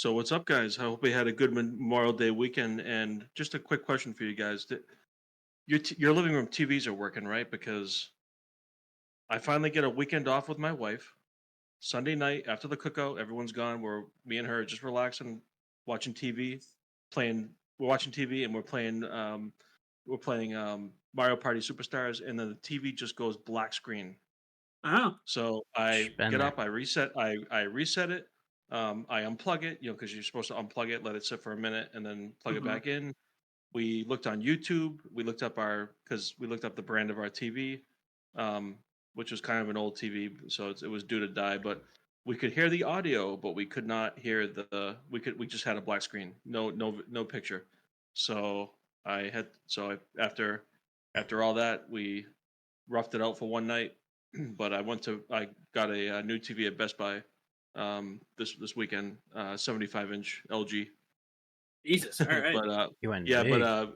So what's up, guys? I hope we had a good Memorial Day weekend. And just a quick question for you guys: your living room TVs are working, right? Because I finally get a weekend off with my wife. Sunday night after the cookout, everyone's gone. Me and her are just relaxing, watching TV, playing. We're watching TV and we're playing Mario Party Superstars, and then the TV just goes black screen. Oh, So I Been get there. up, I reset it, I unplug it, because you're supposed to unplug it, let it sit for a minute, and then plug it hmm back in. We looked on YouTube. We looked up the brand of our TV, um, which was kind of an old TV, so it was due to die. But we could hear the audio, but we could not hear We just had a black screen, no picture. So after all that, we roughed it out for one night. But I got a new TV at Best Buy this weekend, 75-inch LG. Jesus! All right. But He went yeah, but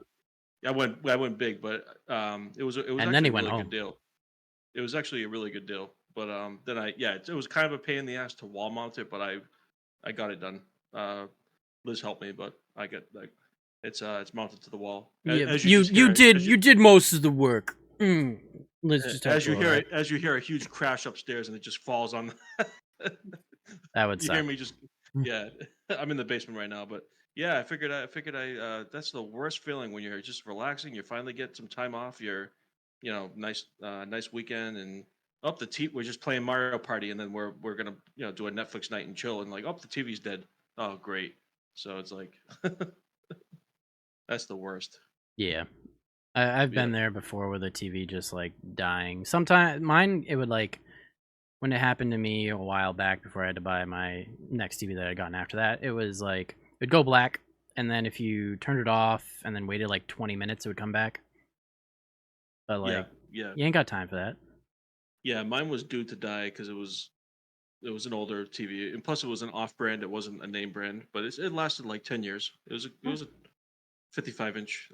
big, I went big, but it was and then actually he a went really good home. deal. It was actually a really good deal. But then it was kind of a pain in the ass to wall mount it, but I got it done. Liz helped me, but I get like it's mounted to the wall. Yeah, As you you just hear you it, did you did most of the work. Let's just talk as you about hear that. it, as you hear a huge crash upstairs and it just falls on. That would You hear suck. me just yeah. I'm in the basement right now, but yeah, I that's the worst feeling when you're just relaxing. You finally get some time off. Nice weekend, and up the We're just playing Mario Party, and then we're gonna do a Netflix night and chill, and like the TV's dead. Oh great. So it's like that's the worst. Yeah, I've Yeah. been there before with a TV just like dying. Sometimes mine, it would like when it happened to me a while back before I had to buy my next TV that I'd gotten after that. It was like it'd go black, and then if you turned it off and then waited like 20 minutes, it would come back. But Yeah. like, Yeah. you ain't got time for that. Yeah. Mine was due to die because it was an older TV, and plus it was an off-brand. It wasn't a name brand, but it lasted like 10 years. It was a 55-inch.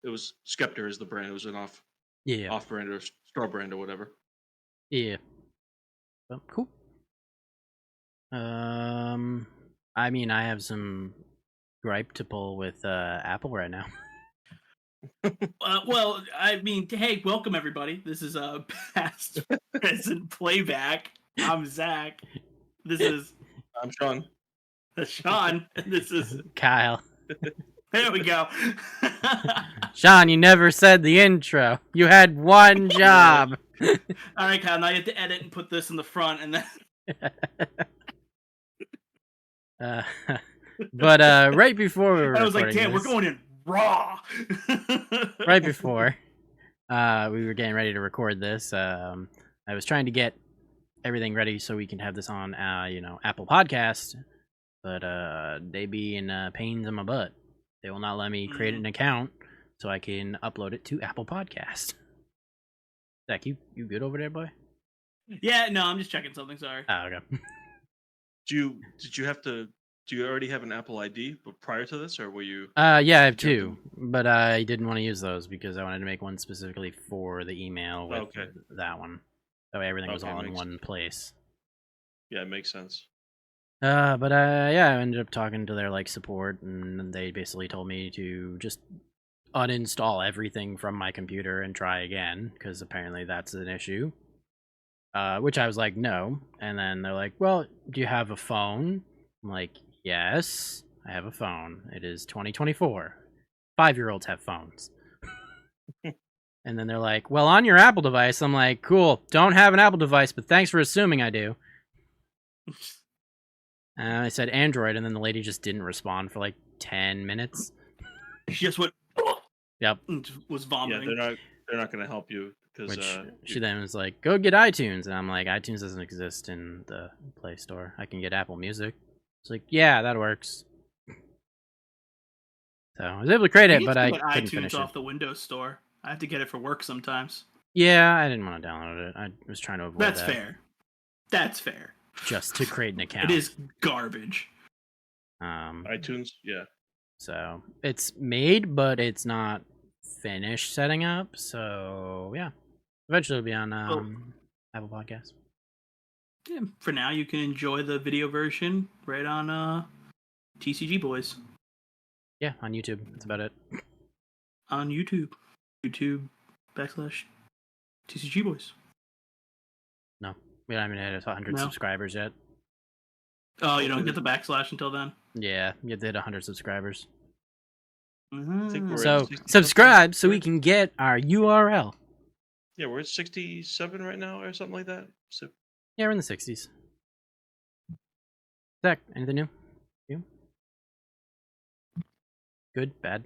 It was Skeptor is the brand. It was an Yeah, off-brand or straw brand or whatever. yeah. Well, cool. I mean, I have some gripe to pull with Apple right now. Well, I mean, hey, welcome everybody. This is past present playback. I'm Zach. This is I'm Sean. Sean. This is Kyle. there we go. Sean, you never said the intro. You had one job. All right, Kyle. Now you have to edit and put this in the front, and then uh, but right before we were I was like, recording "Damn, we're this- going in raw." right before we were getting ready to record this, I was trying to get everything ready so we can have this on Apple Podcast, but they be in pains in my butt. They will not let me create an account so I can upload it to Apple Podcast. Zach, you good over there, boy? Yeah, no, I'm just checking something. Sorry. Oh, okay. Do you already have an Apple ID but prior to this, or were you? Yeah, I have Did you have two, but I didn't want to use those because I wanted to make one specifically for the email with Okay. that one. That way everything was Okay, all in makes- one place. Yeah, it makes sense. But yeah, I ended up talking to their like support, and they basically told me to just uninstall everything from my computer and try again because apparently that's an issue. Which I was like, no. And then they're like, well, do you have a phone? I'm like, yes, I have a phone. It is 2024. 5-year-olds have phones. And then they're like, well, on your Apple device. I'm like, cool, don't have an Apple device, but thanks for assuming I do. And I said Android, and then the lady just didn't respond for like 10 minutes. She just went. Yep. And just was Yeah, vomiting. they're not going to help you because Which she then was like, go get iTunes. And I'm like, iTunes doesn't exist in the Play Store. I can get Apple Music. It's like, yeah, that works. So I was able to create You it, need but to I get couldn't iTunes finish it. off the Windows Store. I have to get it for work sometimes. Yeah, I didn't want to download it. I was trying to avoid That's that. fair. That's fair. Just to create an account. It is garbage. iTunes. Yeah, So it's made, but it's not finished setting up. So yeah, eventually it'll be on Apple Podcasts. Yeah, for now, you can enjoy the video version right on TCGBoiz Yeah, on YouTube. That's about it. on YouTube. YouTube.com/TCGBoiz. No, we haven't hit 100 No. subscribers yet. Oh, you don't get the backslash until then? Yeah, you have to hit 100 subscribers. Mm-hmm. we're at So 67. subscribe so we can get our URL. Yeah, we're at 67 right now or something like that. So Yeah, we're in the 60s. Zach, anything new? You? Good, bad,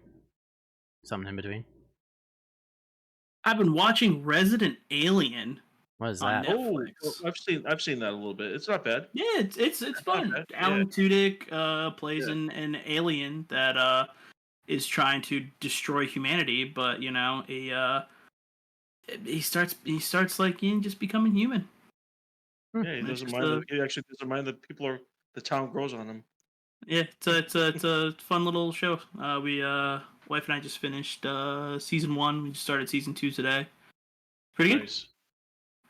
something in between. I've been watching Resident Alien. What is On that? Netflix. I've seen that a little bit. It's not bad. Yeah, it's fun. bad. Alan Tudyk plays Yeah. an alien that is trying to destroy humanity, but he starts like just becoming human. Yeah, he doesn't mind. He actually doesn't mind that the town grows on him. Yeah, it's a fun little show. Wife and I just finished season 1. We just started season 2 today. Pretty good. Nice.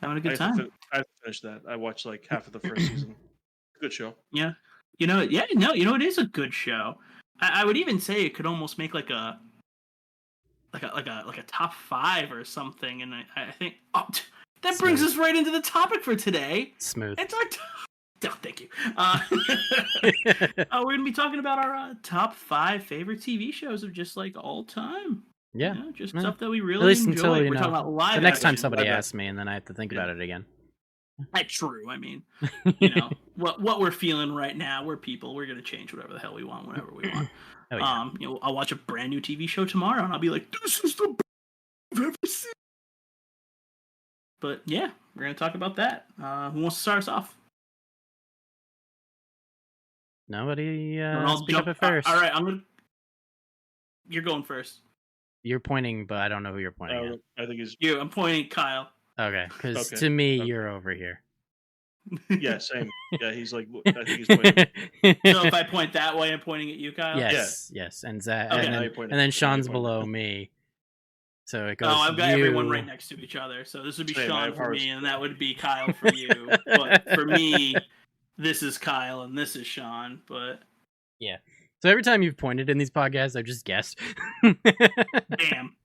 Having a good time. I finished that. I watched like half of the first season. Good show. Yeah. It is a good show. I would even say it could almost make like a top 5 or something. And I think that brings us right into the topic for today. Smooth. It's our thank you. We're gonna be talking about our top 5 favorite TV shows of just like all time. Yeah, just stuff that we really at least enjoy. until We're talking about live. the next time action. somebody asks me, and then I have to think about it again. That's true. I mean, what we're feeling right now. We're people. We're gonna change whatever the hell we want, whenever we want. Oh, yeah. I'll watch a brand new TV show tomorrow, and I'll be like, "This is the best I've ever seen." But yeah, we're gonna talk about that. Who wants to start us off? Nobody I'll speak up at first. All right, You're going first. You're pointing, but I don't know who you're pointing at. I think it's you. I'm pointing at Kyle. Okay, because to me, you're over here. Yeah, same. Yeah, he's like. I think he's pointing. So if I point that way, I'm pointing at you, Kyle. Yes, and Zach, Okay. and then Sean's below me. So it goes. Oh, I've got you. everyone right next to each other. So this would be Same, Sean for me, and that would be Kyle for you. But for me, this is Kyle and this is Sean. But yeah. So every time you've pointed in these podcasts, I've just guessed. damn.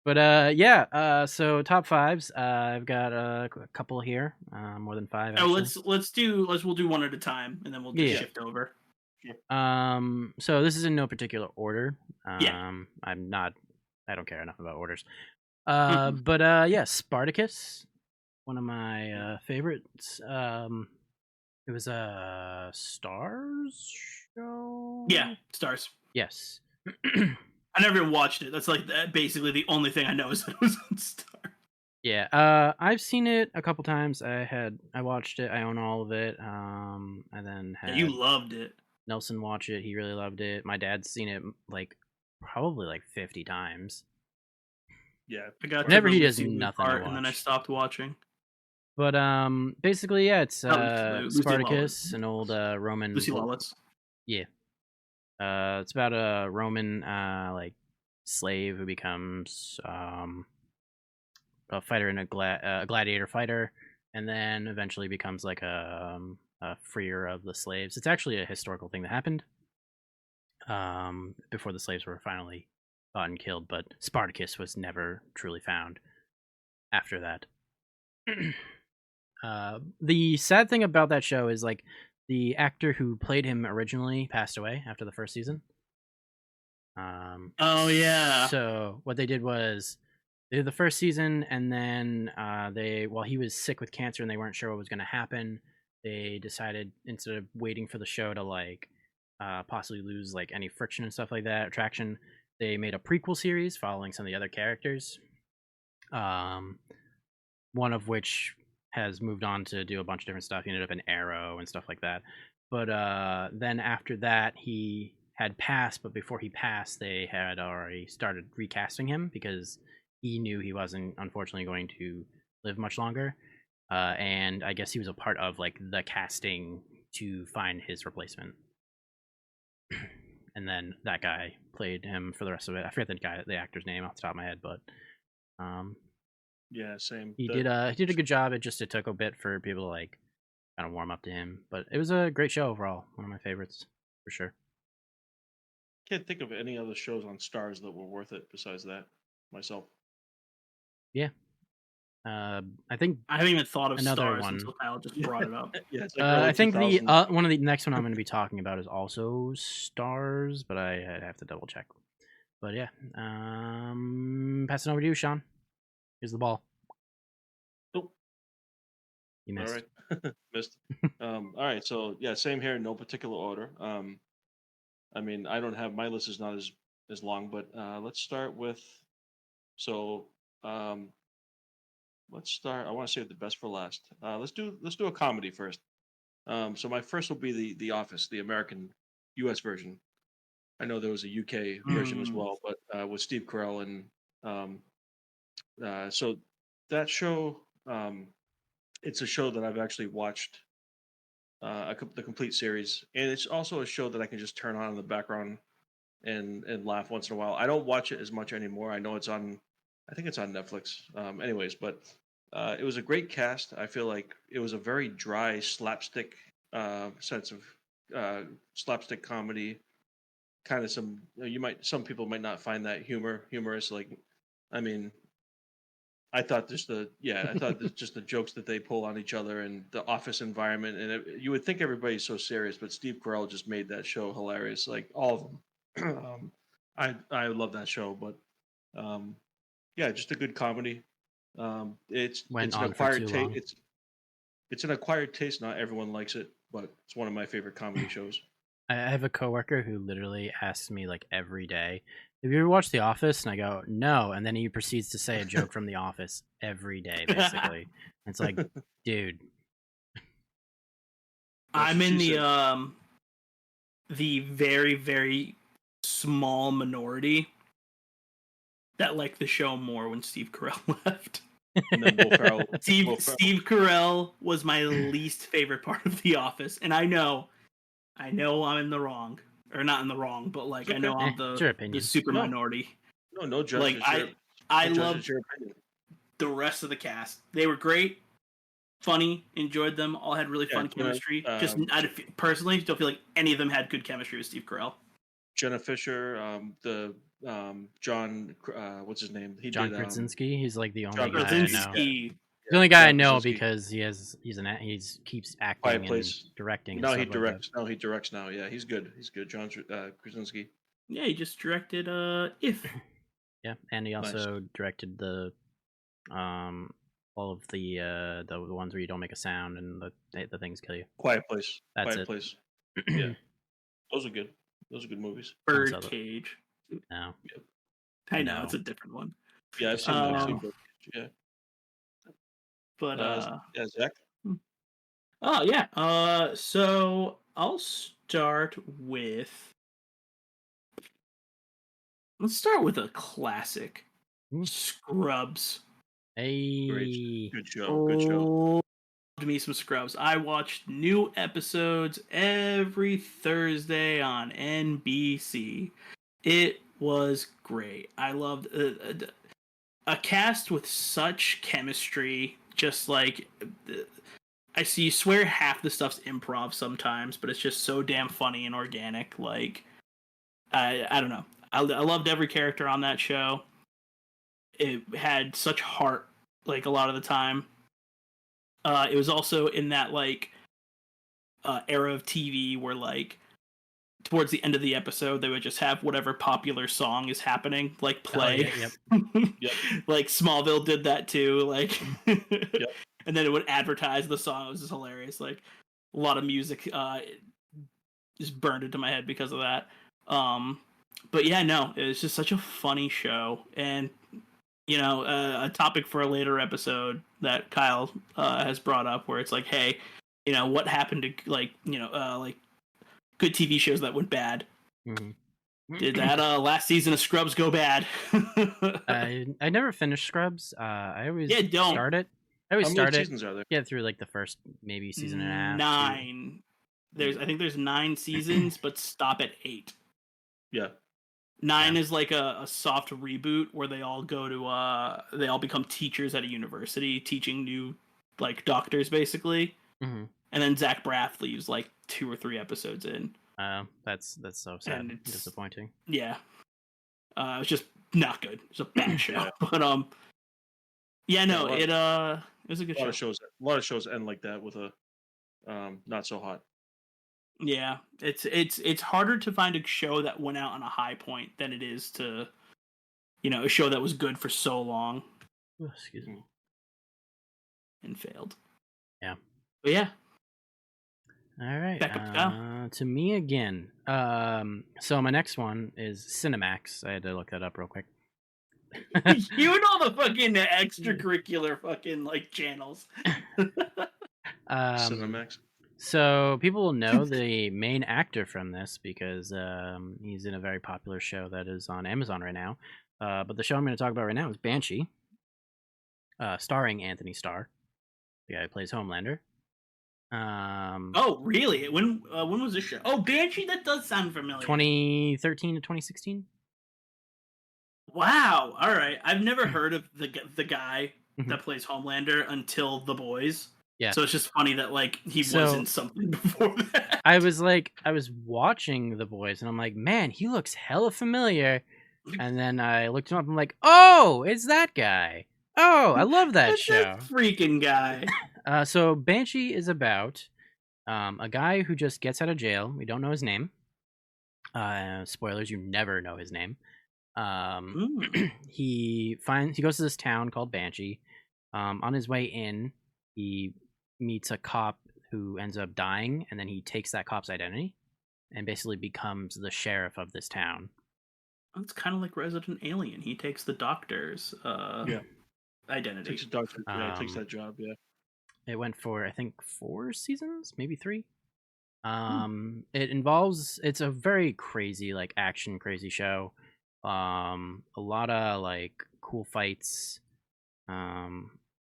But yeah. So top 5s. I've got a couple here. More than 5. Actually. We'll do one at a time, and then we'll just shift over. So this is in no particular order. Yeah. I don't care enough about orders. But yeah, Spartacus, one of my favorites. It was a Stars show. Yeah, Stars. Yes. I never even watched it. That's like basically the only thing I know is that it was on Stars. Yeah. I've seen it a couple times. I watched it. I own all of it. And then had you loved it. Nelson watch it. He really loved it. My dad's seen it probably 50 times. Yeah. I got whenever he does nothing to watch. And then I stopped watching. But basically, yeah, it's Spartacus, Lucy an old Roman. Lucy Lawless. Yeah. It's about a Roman slave who becomes a fighter and a gladiator fighter, and then eventually becomes like a freer of the slaves. It's actually a historical thing that happened before the slaves were finally caught and killed, but Spartacus was never truly found after that. The sad thing about that show is the actor who played him originally passed away after the first season. Oh yeah. So what they did was they did the first season, and then while he was sick with cancer and they weren't sure what was going to happen, they decided, instead of waiting for the show to possibly lose any friction and stuff like that, attraction, they made a prequel series following some of the other characters. One of which has moved on to do a bunch of different stuff. He ended up in Arrow and stuff like that. But then after that, he had passed, but before he passed, they had already started recasting him because he knew he wasn't, unfortunately, going to live much longer. And I guess he was a part of the casting to find his replacement. And then that guy played him for the rest of it. I forget the actor's name off the top of my head, but yeah, same. He did a good job. It took a bit for people to kind of warm up to him, but it was a great show overall. One of my favorites for sure. can't think of any other shows on Stars that were worth it besides that myself. Yeah. I think I haven't even thought of another Stars one. until Kyle just brought it up. Yeah, it's like I think the 2000s. one of the next one I'm going to be talking about is also Stars, but I'd have to double check. But yeah, passing over to you, Sean. Here's the ball. Oh, You missed. all right, missed. All right, so yeah, same here, no particular order. I mean, I don't have my list is not as long, but let's start with. So let's start. I want to save the best for last. Let's do a comedy first. So my first will be the Office, the American U.S. version. I know there was a UK version as well, but with Steve Carell and so that show. It's a show that I've actually watched the complete series, and it's also a show that I can just turn on in the background and laugh once in a while. I don't watch it as much anymore. I know it's on. I think it's on Netflix. Anyways, but it was a great cast. I feel like it was a very dry slapstick sense of slapstick comedy. Kind of some people might not find that humorous. Like, I mean, I thought just the jokes that they pull on each other and the office environment, and you would think everybody's so serious, but Steve Carell just made that show hilarious. Like all of them. I love that show, but yeah, just a good comedy. It's Went it's an on for acquired too taste. long. It's an acquired taste. Not everyone likes it, but it's one of my favorite comedy shows. I have a coworker who literally asks me like every day, "Have you ever watched The Office?" And I go, "No," and then he proceeds to say a joke from The Office every day, basically. It's like, dude. I'm in She the very, very small minority that liked the show more when Steve Carell left. And then Will Ferrell. Steve Carell was my least favorite part of The Office, and I know I'm in the wrong, or not in the wrong, but like It's I know okay. I'm It's your the opinion. super No. minority. No judge. Like I no judge, love it's your opinion. the rest of the cast. They were great, funny, enjoyed them. All had really fun Jenna, chemistry. I personally don't feel like any of them had good chemistry with Steve Carell. Jenna Fisher, the John, what's his name? John Krasinski. He's like the only John guy I know. Krasinski. The only guy I John know Krasinski. because he keeps acting Quiet and Place. directing. And No, stuff he like that. directs. No, he directs now. Yeah, he's good. He's good. John Krasinski. Yeah, he just directed If. Yeah, and he also directed the all of the ones where you don't make a sound and the things kill you. Quiet Place. That's Quiet it. Place. Yeah, those are good. Those are good movies. Birdcage. No. I know No. it's a different one. Yeah, I've seen Birdcage. Yeah. But yeah, Zach. Oh yeah. So I'll start with. Let's start with a classic. Scrubs. Hey. Great. Good show. Good show. Loved me some Scrubs. I watched new episodes every Thursday on NBC. It was great. I loved a cast with such chemistry. Just like I see, you swear half the stuff's improv sometimes, but it's just so damn funny and organic. Like I don't know. I loved every character on that show. It had such heart, like a lot of the time. It was also in that like era of TV where like towards the end of the episode they would just have whatever popular song is happening like play. Oh, yeah, Yep. Like Smallville did that too. Like, Yep. And then it would advertise the song. It was just hilarious. Like a lot of music just burned into my head because of that. But yeah, no, it was just such a funny show, and you know, a topic for a later episode that Kyle has brought up, where it's like, hey, you know, what happened to like good TV shows that went bad? Mm-hmm. Did that last season of Scrubs go bad? I never finished Scrubs. I always don't start it. I always How start many it. seasons are there? Get through like the first maybe season and a half. 9. I think there's 9 seasons, but stop at 8. Yeah. 9 is like a soft reboot where they all go to they all become teachers at a university, teaching new like doctors basically. Mm-hmm. And then Zach Braff leaves like 2 or 3 episodes in. That's so sad And and it's- disappointing. Yeah. It was just not good. It was a bad show. Yeah. But yeah, no, Yeah, it was a good A show. lot of shows end like that with a not so hot. Yeah, it's harder to find a show that went out on a high point than it is to, a show that was good for so long Oh, excuse me. and failed. Yeah. But yeah, All right. Back up, Kyle. To me again. So my next one is Cinemax. I had to look that up real quick. you and all the fucking extracurricular fucking like channels. Cinemax. So people will know the main actor from this because he's in a very popular show that is on Amazon right now. But the show I'm going to talk about right now is Banshee, starring Anthony Starr, the guy who plays Homelander. Oh, really? When was this show? Oh, Banshee. That does sound familiar. 2013 to 2016. Wow. All right. I've never heard of the guy Mhm. that plays Homelander until The Boiz. Yeah. So it's just funny that like he So- wasn't something before that. I was watching The Boys, and I'm like, man, he looks hella familiar. And then I looked him up. I'm like, oh, it's that guy. Oh, I love that It's show. freaking guy. So Banshee is about a guy who just gets out of jail. We don't know his name. Spoilers: you never know his name. He goes to this town called Banshee. On his way in, he meets a cop who ends up dying, and then he takes that cop's identity and basically becomes the sheriff of this town. It's kind of like Resident Alien. He takes the doctor's identity. Takes a doctor. Yeah, takes Um, that job. Yeah. It went for I think 4 seasons, maybe 3. It's a very crazy, like action crazy show. A lot of like cool fights.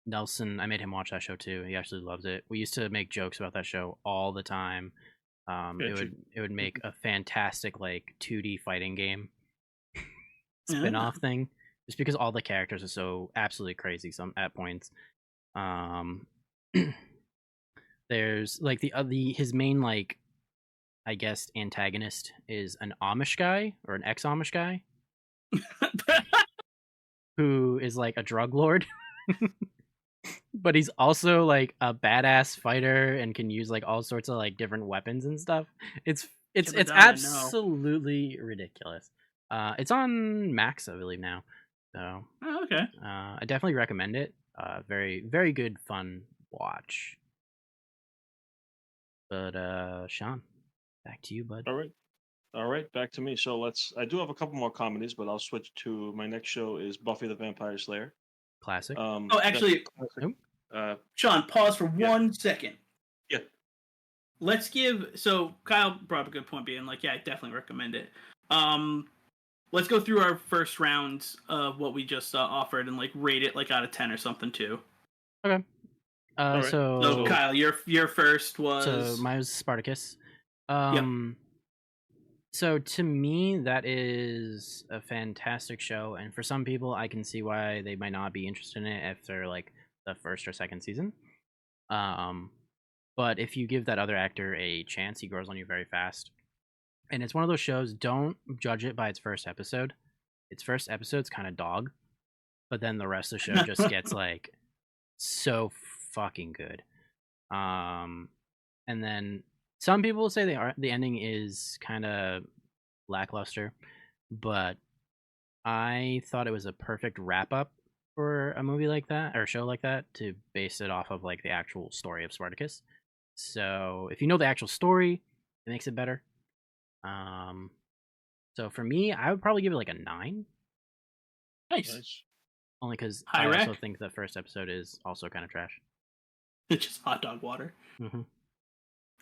Nelson, I made him watch that show too. He actually loves it. We used to make jokes about that show all the time. It would make a fantastic like 2D fighting game spin-off thing, just because all the characters are so absolutely crazy some at points. There's like his main like I guess antagonist is an Amish guy or an ex-Amish guy who is like a drug lord. But he's also like a badass fighter and can use like all sorts of like different weapons and stuff. It's absolutely ridiculous. It's on Max, I believe now. So Oh, okay. I definitely recommend it. Very, very good fun watch. But Sean, back to you, bud. All right, back to me. So I do have a couple more comedies, but I'll switch to my next show is Buffy the Vampire Slayer. Classic. Oh, actually, Sean, pause for 1 second. Yeah. Let's give. So Kyle brought up a good point, being like, yeah, I definitely recommend it. Let's go through our first round of what we just offered and like rate it like out of 10 or something too. Okay. All right. So Kyle, your first was. So mine was Spartacus. So to me, that is a fantastic show, and for some people, I can see why they might not be interested in it after like the first or second season. But if you give that other actor a chance, he grows on you very fast. And it's one of those shows, don't judge it by its first episode. Its first episode's kind of dog, but then the rest of the show just gets like so fucking good. And then some people say the ending is kind of lackluster, but I thought it was a perfect wrap up for a movie like that or a show like that to base it off of like the actual story of Spartacus. So if you know the actual story, it makes it better. So for me, I would probably give it like a 9. Nice. Only because High I rec? also think the first episode is also kind of trash. It's just hot dog water. Mm-hmm.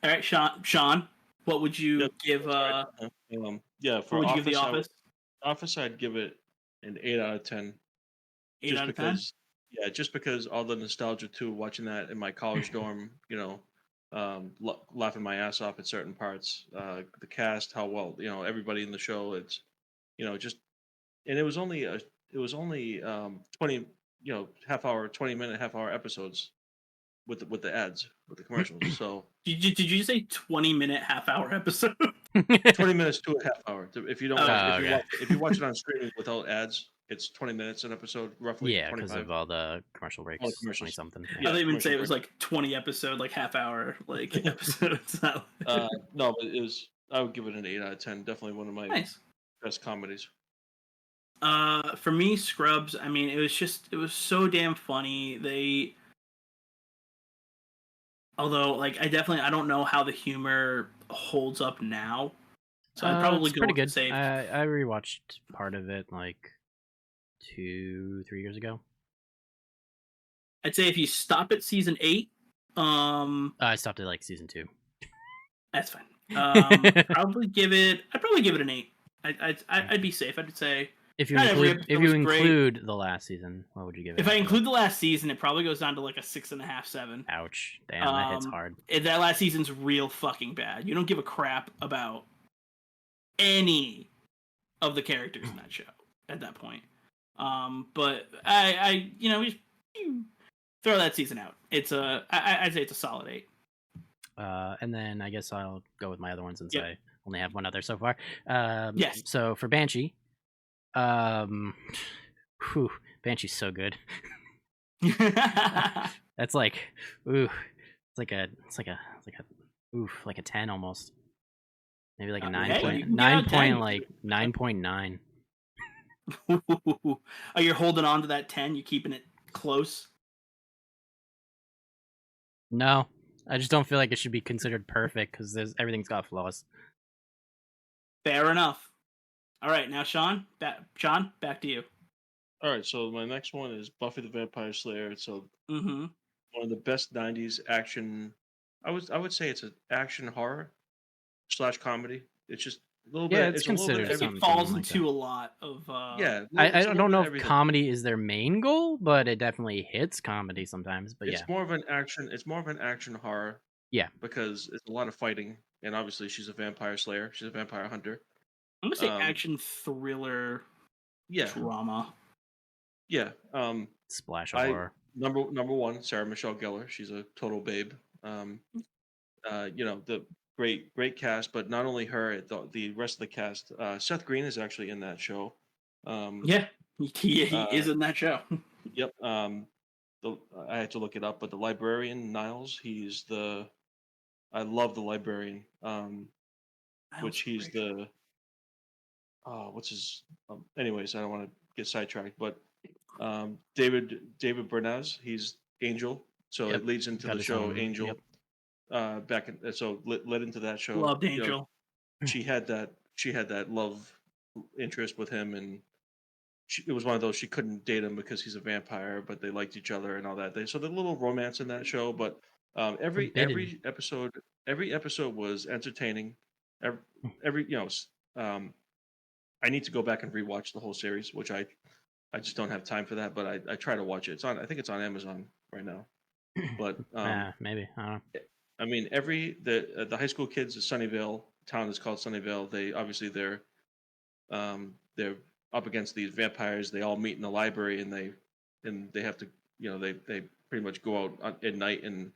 All right, Sean, what would you give? For What would you give The Office? Office, I'd give it an 8 out of 10. 8 out of 10. Yeah, just because all the nostalgia too, watching that in my college dorm, laughing my ass off at certain parts. The cast, how well, everybody in the show. It's, just, and it was only 20, half-hour, 20-minute, half-hour episodes with the ads, with the commercials. So Did you say 20-minute, half-hour episode? 20 minutes to a half hour. If you don't, Oh, if you watch it on streaming without ads, it's 20 minutes an episode, roughly. Yeah, because 25. of all the commercial breaks. All the commercials. 20 something. I Yeah, didn't even say it commercial was break. like 20 episode, like half hour, like episodes. No, but it was. I would give it an 8 out of 10. Definitely one of my Nice. best comedies. For me, Scrubs, I mean, it was so damn funny. Although, like, I don't know how the humor holds up now. So I'd probably it's go pretty with good. say, I rewatched part of it like 2-3 years ago. I'd say if you stop at season 8, I stopped at like season 2. that's fine. I'd probably give it an 8. I'd be safe. I'd say If you not every include episode was the last season, what would you give it? if I include the last season, it probably goes down to like a 6.5, 7. Ouch! Damn, that hits hard. That last season's real fucking bad. You don't give a crap about any of the characters in that show at that point. But I you throw that season out. I'd say it's a solid 8. And then I guess I'll go with my other one since Yep. I only have one other so far. Yes. So for Banshee, Banshee's so good. That's like, ooh, like a 10 almost. Maybe like a 9.9. Oh, you're holding on to that 10. You're keeping it close. No, I just don't feel like it should be considered perfect because everything's got flaws. Fair enough. All right, now Sean, back to you. All right, so my next one is Buffy the Vampire Slayer. It's one Mm-hmm. of the best '90s action. I would say it's an action horror / comedy. It's just a little bit. It's a little bit considered of something It falls like into a lot of. Yeah, I don't know if everything. comedy is their main goal, but it definitely hits comedy sometimes. But It's more of an action. It's more of an action horror. Yeah. Because it's a lot of fighting, and obviously she's a vampire slayer. She's a vampire hunter. I'm gonna say action thriller. Yeah. Drama. Yeah. Splash of horror. Number one, Sarah Michelle Gellar. She's a total babe. The great cast, but not only her, the rest of the cast. Seth Green is actually in that show. Yeah, he is in that show. Yep. I had to look it up, but the librarian Niles, I love the librarian. Which he's the. What's his? Anyways, I don't want to get sidetracked, but David Bernays, he's Angel, so it leads into the show Angel. Yep. Led into that show. Loved Angel. She had that love interest with him, and it was one of those she couldn't date him because he's a vampire, but they liked each other and all that. So the little romance in that show, but every episode was entertaining. I need to go back and rewatch the whole series, which I just don't have time for that, but I try to watch it. I think it's on Amazon right now. But maybe I don't know. I mean, the high school kids of Sunnyvale town is called Sunnyvale. They're up against these vampires. They all meet in the library, and they have to they pretty much go out at night and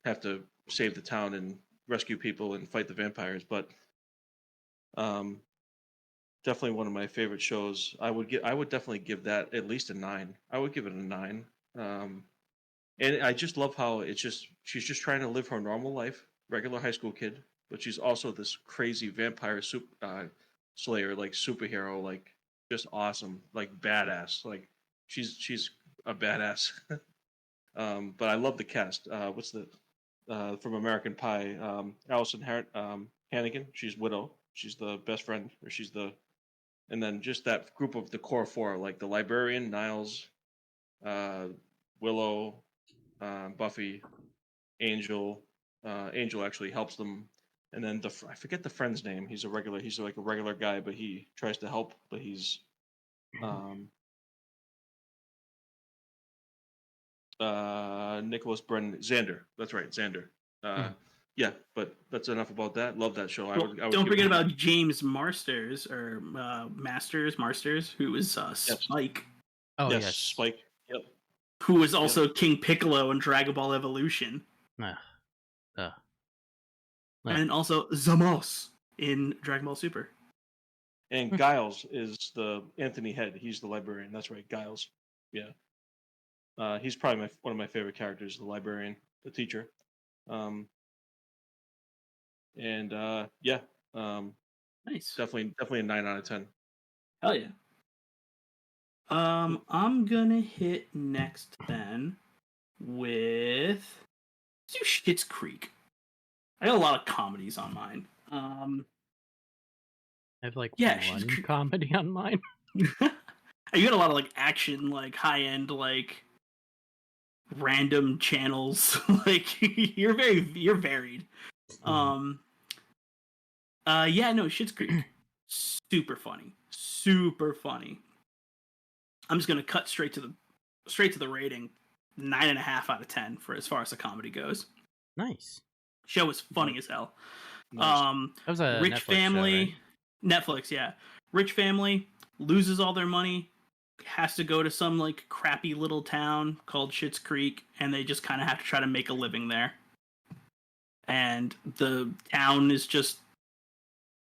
have to save the town and rescue people and fight the vampires. But definitely one of my favorite shows. I would definitely give that at least a 9. I would give it a 9. And I just love how she's just trying to live her normal life, regular high school kid, but she's also this crazy vampire slayer, like superhero, like just awesome, like badass. Like she's a badass. But I love the cast. What's the from American Pie? Allison Hannigan. She's Widow. She's the best friend, or and then just that group of the core 4, like the librarian, Niles, Willow, Buffy, Angel. Angel actually helps them, and then I forget the friend's name. He's like a regular guy, but he tries to help. But he's Nicholas Brennan, Xander. That's right, Xander. Yeah, but that's enough about that. Love that show. Don't forget about James Marsters or Marsters, who was Spike. Oh yes, yes, Spike. Yep. Who was also King Piccolo in Dragon Ball Evolution. No. And also Zamos in Dragon Ball Super. And Giles is the Anthony Head. He's the librarian. That's right, Giles. Yeah. He's probably one of my favorite characters, the librarian, the teacher. Yeah. Nice. Definitely a 9 out of 10. Hell yeah. I'm gonna hit next then with let's do Schitt's Creek. I got a lot of comedies on mine. I have like Schitt's one Creek. comedy on mine. You got a lot of like action, like high end, like random channels. Like you're varied. No, Schitt's Creek. Super funny. I'm just gonna cut straight to the rating. 9.5 out of 10 for as far as the comedy goes. Nice. Show was funny as hell. Nice. That was a rich Netflix family, show, right? Netflix, yeah. Rich family loses all their money, has to go to some like crappy little town called Schitt's Creek, and they just kind of have to try to make a living there. And the town is just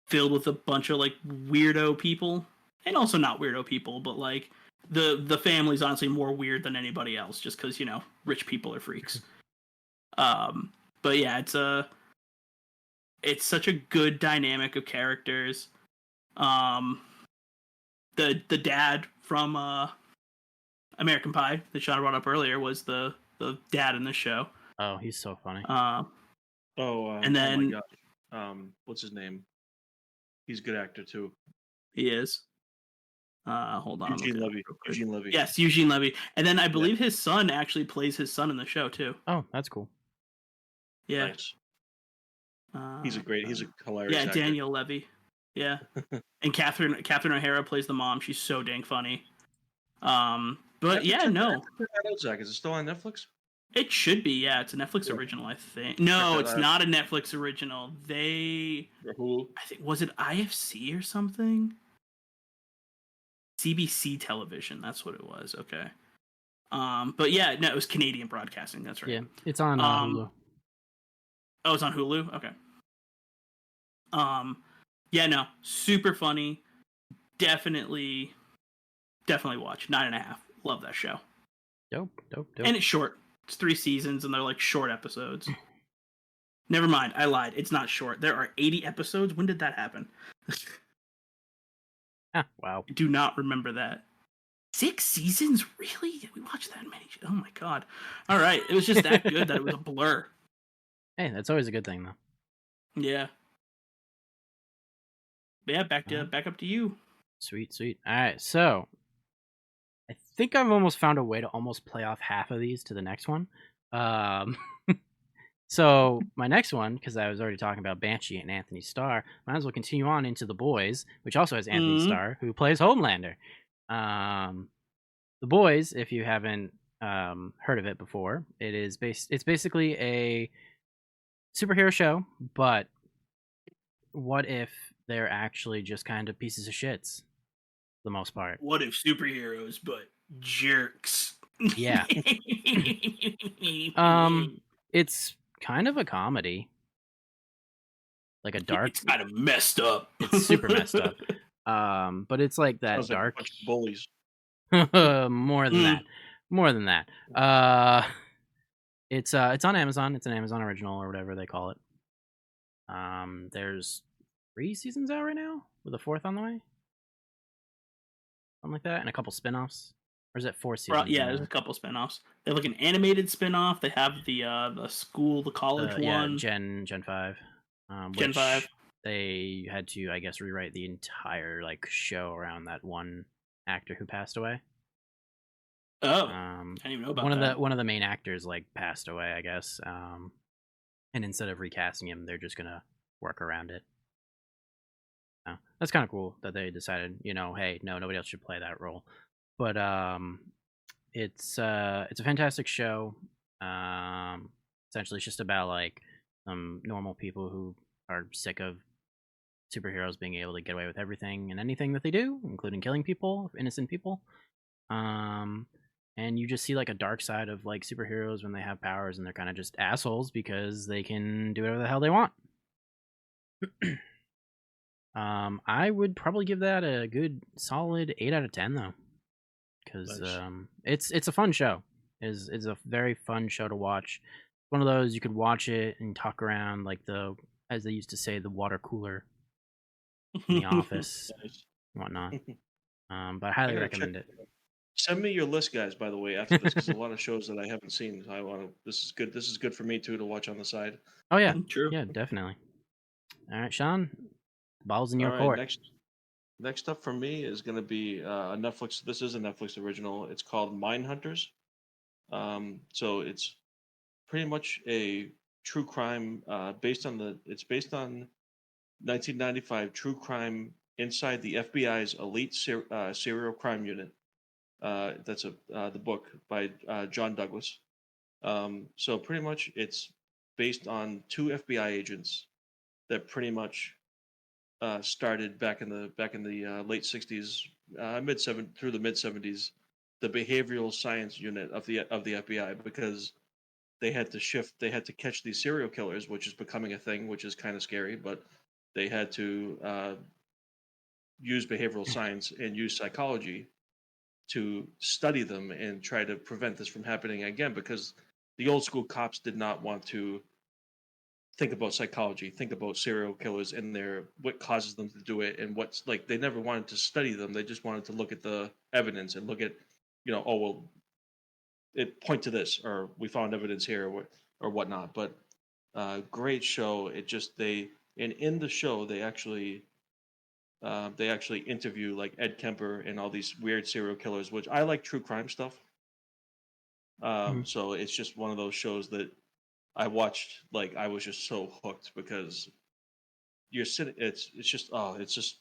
filled with a bunch of like weirdo people, and also not weirdo people, but like the family's honestly more weird than anybody else, just because rich people are freaks. But yeah, it's such a good dynamic of characters. The dad from American Pie that Sean brought up earlier was the dad in the show. Oh, he's so funny. And then oh my gosh. What's his name? He's a good actor too. He is. Hold on. Eugene Levy. Yes, Eugene Levy. And then I believe his son actually plays his son in the show too. Oh, that's cool. Yeah. Nice. He's a hilarious actor. Daniel Levy. Yeah. And Catherine O'Hara plays the mom. She's so dang funny. But Is it still on Netflix? It should be, yeah. It's a Netflix original, I think. No, it's not a Netflix original. Hulu. I think, was it IFC or something? CBC Television, that's what it was. Okay. But yeah, no, it was Canadian Broadcasting. That's right. Yeah, it's on Hulu. Oh, it's on Hulu. Okay. Yeah, no, super funny. Definitely watch. 9.5. Love that show. Dope. And it's short. It's 3 seasons, and they're like short episodes. Never mind, I lied. It's not short. There are 80 episodes. When did that happen? Wow. I do not remember that. 6 seasons? Really? Did we watch that many? Oh my god. All right. It was just that good that it was a blur. Hey, that's always a good thing, though. Yeah. But yeah, back up to you. Sweet. All right, so I think I've almost found a way to almost play off half of these to the next one. So my next one, because I was already talking about Banshee and Anthony Starr, might as well continue on into The Boiz, which also has Anthony Starr, who plays Homelander. The Boiz, if you haven't heard of it before, it's basically a superhero show, but what if they're actually just kind of pieces of shits for the most part? What if superheroes but jerks? Yeah. It's kind of a comedy. Like a dark. It's kind of messed up. It's super messed up. But it's like that Sounds dark. like a bunch of bullies. More than that. It's on Amazon. It's an Amazon original or whatever they call it. There's 3 seasons out right now, with a 4th on the way. Something like that, and a couple spin-offs. Or is it 4 seasons? Yeah, there's a couple spin-offs. They have like an animated spin-off. They have the college one. Gen 5. Gen 5. They had to, I guess, rewrite the entire like show around that one actor who passed away. Oh, I didn't even know about that. One of the main actors like passed away, I guess. And instead of recasting him, they're just gonna work around it. That's kind of cool that they decided, hey, no, nobody else should play that role. But it's a fantastic show. Essentially, it's just about like some normal people who are sick of superheroes being able to get away with everything and anything that they do, including killing people, innocent people. And you just see like a dark side of like superheroes when they have powers, and they're kind of just assholes because they can do whatever the hell they want. I would probably give that a good solid 8 out of 10 though, because Nice. it's a fun show. It's a very fun show to watch. One of those you could watch it and talk around like the, as they used to say, the water cooler in the office Nice. and whatnot. But I I highly gotta check. recommend it. Send me your list, guys. By the way, after this, because a lot of shows that I haven't seen. I want to. This is good. This is good for me too to watch on the side. Oh yeah, True. yeah, definitely. All right, Sean, the ball's in All your right. court. Next up for me is going to be a Netflix. This is a Netflix original. It's called Mindhunters. So it's pretty much a true crime based on the. It's based on 1995 true crime inside the FBI's elite serial crime unit. That's the book by John Douglas. So pretty much it's based on two FBI agents that pretty much started back in the late '60s, through the mid '70s, the behavioral science unit of the FBI, because they had to catch these serial killers, which is becoming a thing, which is kind of scary, but they had to use behavioral science and use psychology to study them and try to prevent this from happening again, because the old school cops did not want to think about psychology, think about serial killers and their what causes them to do it, and what's like they never wanted to study them. They just wanted to look at the evidence and look at, oh well, it point to this, or we found evidence here, or whatnot. But great show. It just they and in the show they actually interview like Ed Kemper and all these weird serial killers, which I like true crime stuff. So it's just one of those shows that I watched, like I was just so hooked, because you're sitting. It's just.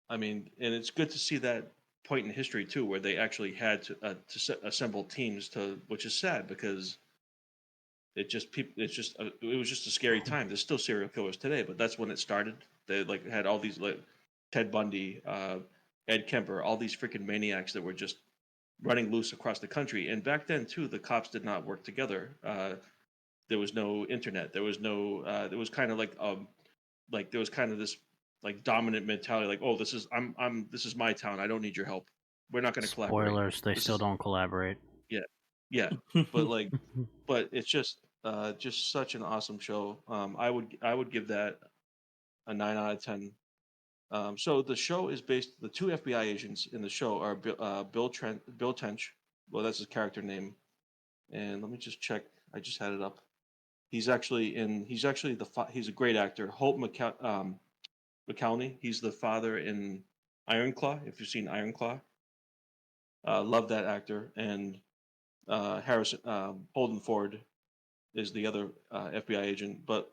I mean, and it's good to see that point in history too, where they actually had to assemble teams to, which is sad because it was just a scary time. There's still serial killers today, but that's when it started. They like had all these like Ted Bundy, Ed Kemper, all these freaking maniacs that were just running loose across the country. And back then too, the cops did not work together. There was no internet. There was no. There was kind of like there was kind of this like dominant mentality, like, oh, this is my town. I don't need your help. We're not going to collaborate. Spoilers, they This still is don't collaborate. yeah, yeah. But like, but it's just such an awesome show. I would give that a 9 out of 10. So the show is based. The two FBI agents in the show are Bill Tench. Well, that's his character name. And let me just check. I just had it up. He's actually in. He's a great actor. Holt McCallany. He's the father in Iron Claw. If you've seen Iron Claw, love that actor. And Harrison Holden Ford is the other FBI agent. But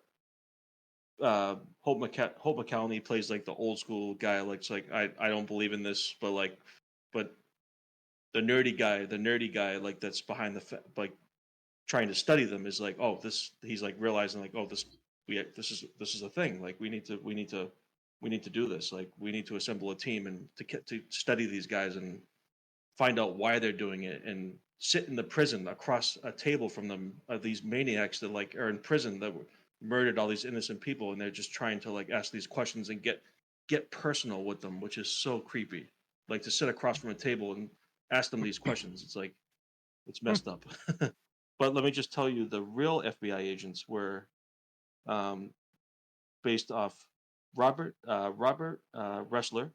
Holt McCallany plays like the old school guy. Like it's like I don't believe in this, but the nerdy guy like that's behind like trying to study them is like, oh, this he's like realizing like, oh, this is a thing. Like we need to do this. Like we need to assemble a team and to study these guys and find out why they're doing it, and sit in the prison across a table from them, these maniacs that like are in prison that murdered all these innocent people, and they're just trying to like ask these questions and get personal with them, which is so creepy. Like to sit across from a table and ask them these questions, it's like it's messed up. But let me just tell you, the real FBI agents were um, based off Robert Ressler.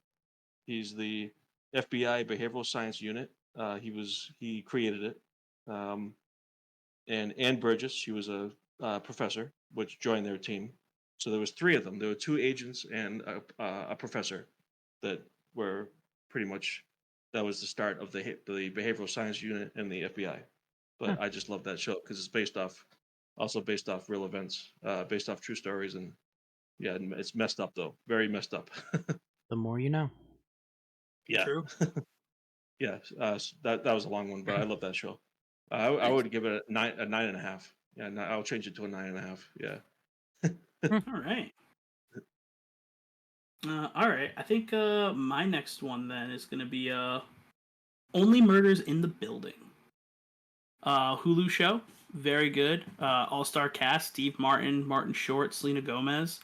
He's the FBI Behavioral Science Unit. He created it. And Ann Burgess, she was a professor, which joined their team. So there was three of them. There were two agents and a professor that were pretty much that was the start of the behavioral science unit in the FBI. But I just love that show because it's based off real events, based off true stories, and yeah, it's messed up though, very messed up. The more you know. Yeah, True. yeah. That was a long one, but I love that show. I would give it a 9.5. Yeah, I'll change it to a 9.5. Yeah. All right. All right. I think my next one then is going to be Only Murders in the Building. Hulu show, very good. All-star cast: Steve Martin, Martin Short, Selena Gomez.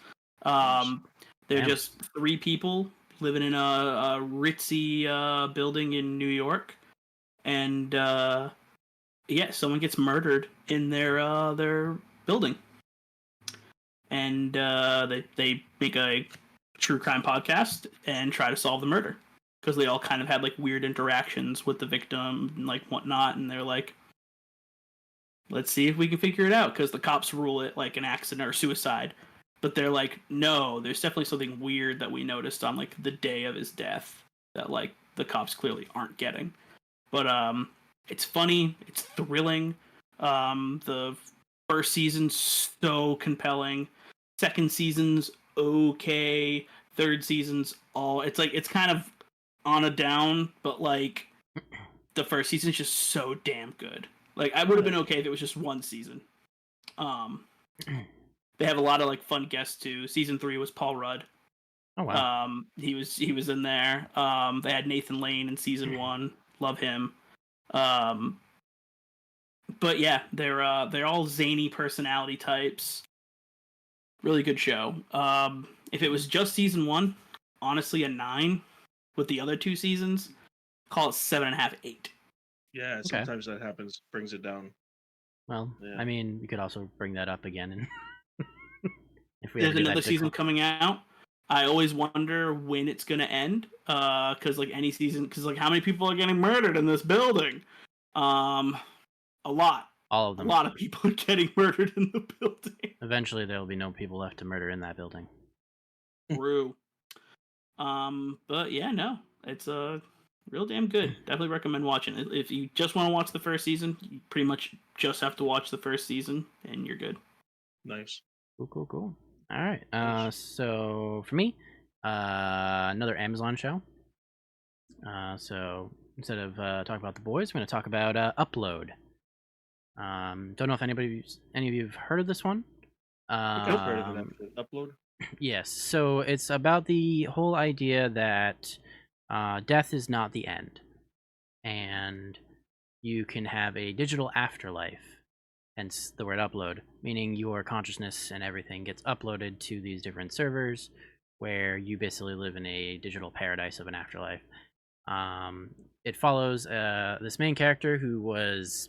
They're Damn. just 3 people living in a ritzy building in New York, and someone gets murdered in their building, and they make a true crime podcast and try to solve the murder because they all kind of had like weird interactions with the victim and like whatnot, and they're like, let's see if we can figure it out because the cops rule it like an accident or suicide, but they're like, no, there's definitely something weird that we noticed on like the day of his death that like the cops clearly aren't getting. But it's funny, it's thrilling. The first season's so compelling. Second season's okay. Third season's it's kind of on a down, but like the first season's just so damn good. Like I would have been okay if it was just one season. They have a lot of like fun guests too. Season 3 was Paul Rudd. Oh wow. He was in there. They had Nathan Lane in season 1. Love him. But yeah, they're all zany personality types. Really good show. If it was just season 1, honestly a 9. With the other 2 seasons, call it 7.5, 8. Yeah, sometimes that happens, brings it down. Well, Yeah. I mean, we could also bring that up again, and if we There's ever do another that season coming out. I always wonder when it's gonna end. Because like any season, because like how many people are getting murdered in this building? A lot. all of A them. lot of people are getting murdered in the building. Eventually, there will be no people left to murder in that building. True. But yeah, no, it's real damn good. Definitely recommend watching it. If you just want to watch the first season, you pretty much just have to watch the first season, and you're good. Nice. Cool. All right. So for me, another Amazon show. So instead of talking about The Boiz, we're going to talk about Upload. Don't know if any of you have heard of this one. I've heard of it. Upload. Yes. So it's about the whole idea that death is not the end, and you can have a digital afterlife. Hence the word upload, meaning your consciousness and everything gets uploaded to these different servers where you basically live in a digital paradise of an afterlife. It follows this main character who was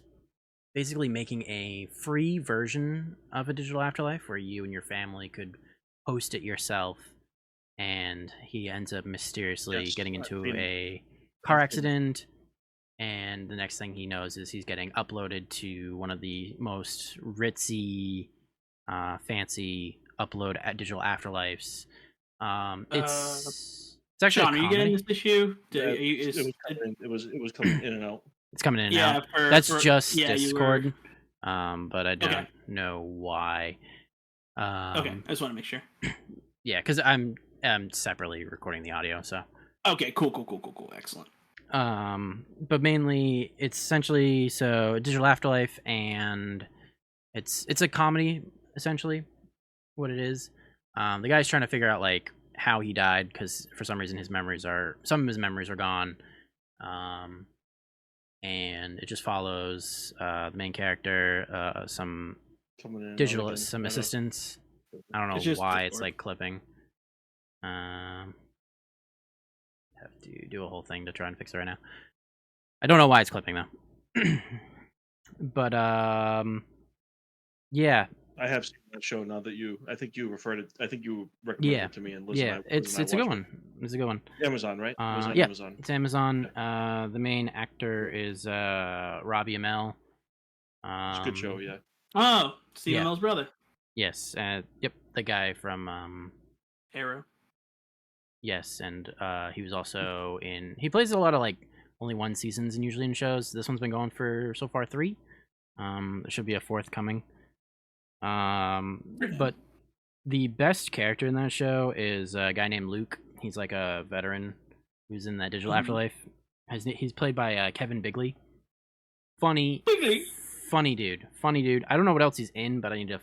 basically making a free version of a digital afterlife where you and your family could host it yourself, and he ends up mysteriously getting into a car accident. And the next thing he knows is he's getting uploaded to one of the most ritzy, fancy digital afterlives. It's actually Sean, a are you comedy. getting this issue? It was coming in and out. It's coming in and Yeah, out. for- That's for- just yeah, you Discord. But I don't know why. Okay, I just want to make sure. Yeah, because I'm separately recording the audio, so. Okay, cool, excellent. But mainly it's essentially so a digital afterlife, and it's a comedy essentially. What it is, the guy's trying to figure out like how he died because for some reason some of his memories are gone. And it just follows the main character, some digital assistants. I don't know why it's like clipping. Have to do a whole thing to try and fix it right now. I don't know why it's clipping though. But yeah. I have seen that show now that I think you recommended it to me, and it's a good one. It's a good one. Amazon, right? Amazon. It's Amazon. The main actor is Robbie Amell. It's a good show, yeah. Oh, Steve Amell's brother. Yes. Yep. The guy from Arrow. Yes, and he was also in. He plays a lot of like only 1 seasons and usually in shows. This one's been going for so far 3. There should be a 4th coming. But the best character in that show is a guy named Luke. He's like a veteran who's in that digital afterlife. He's played by Kevin Bigley. Funny dude. I don't know what else he's in, but I need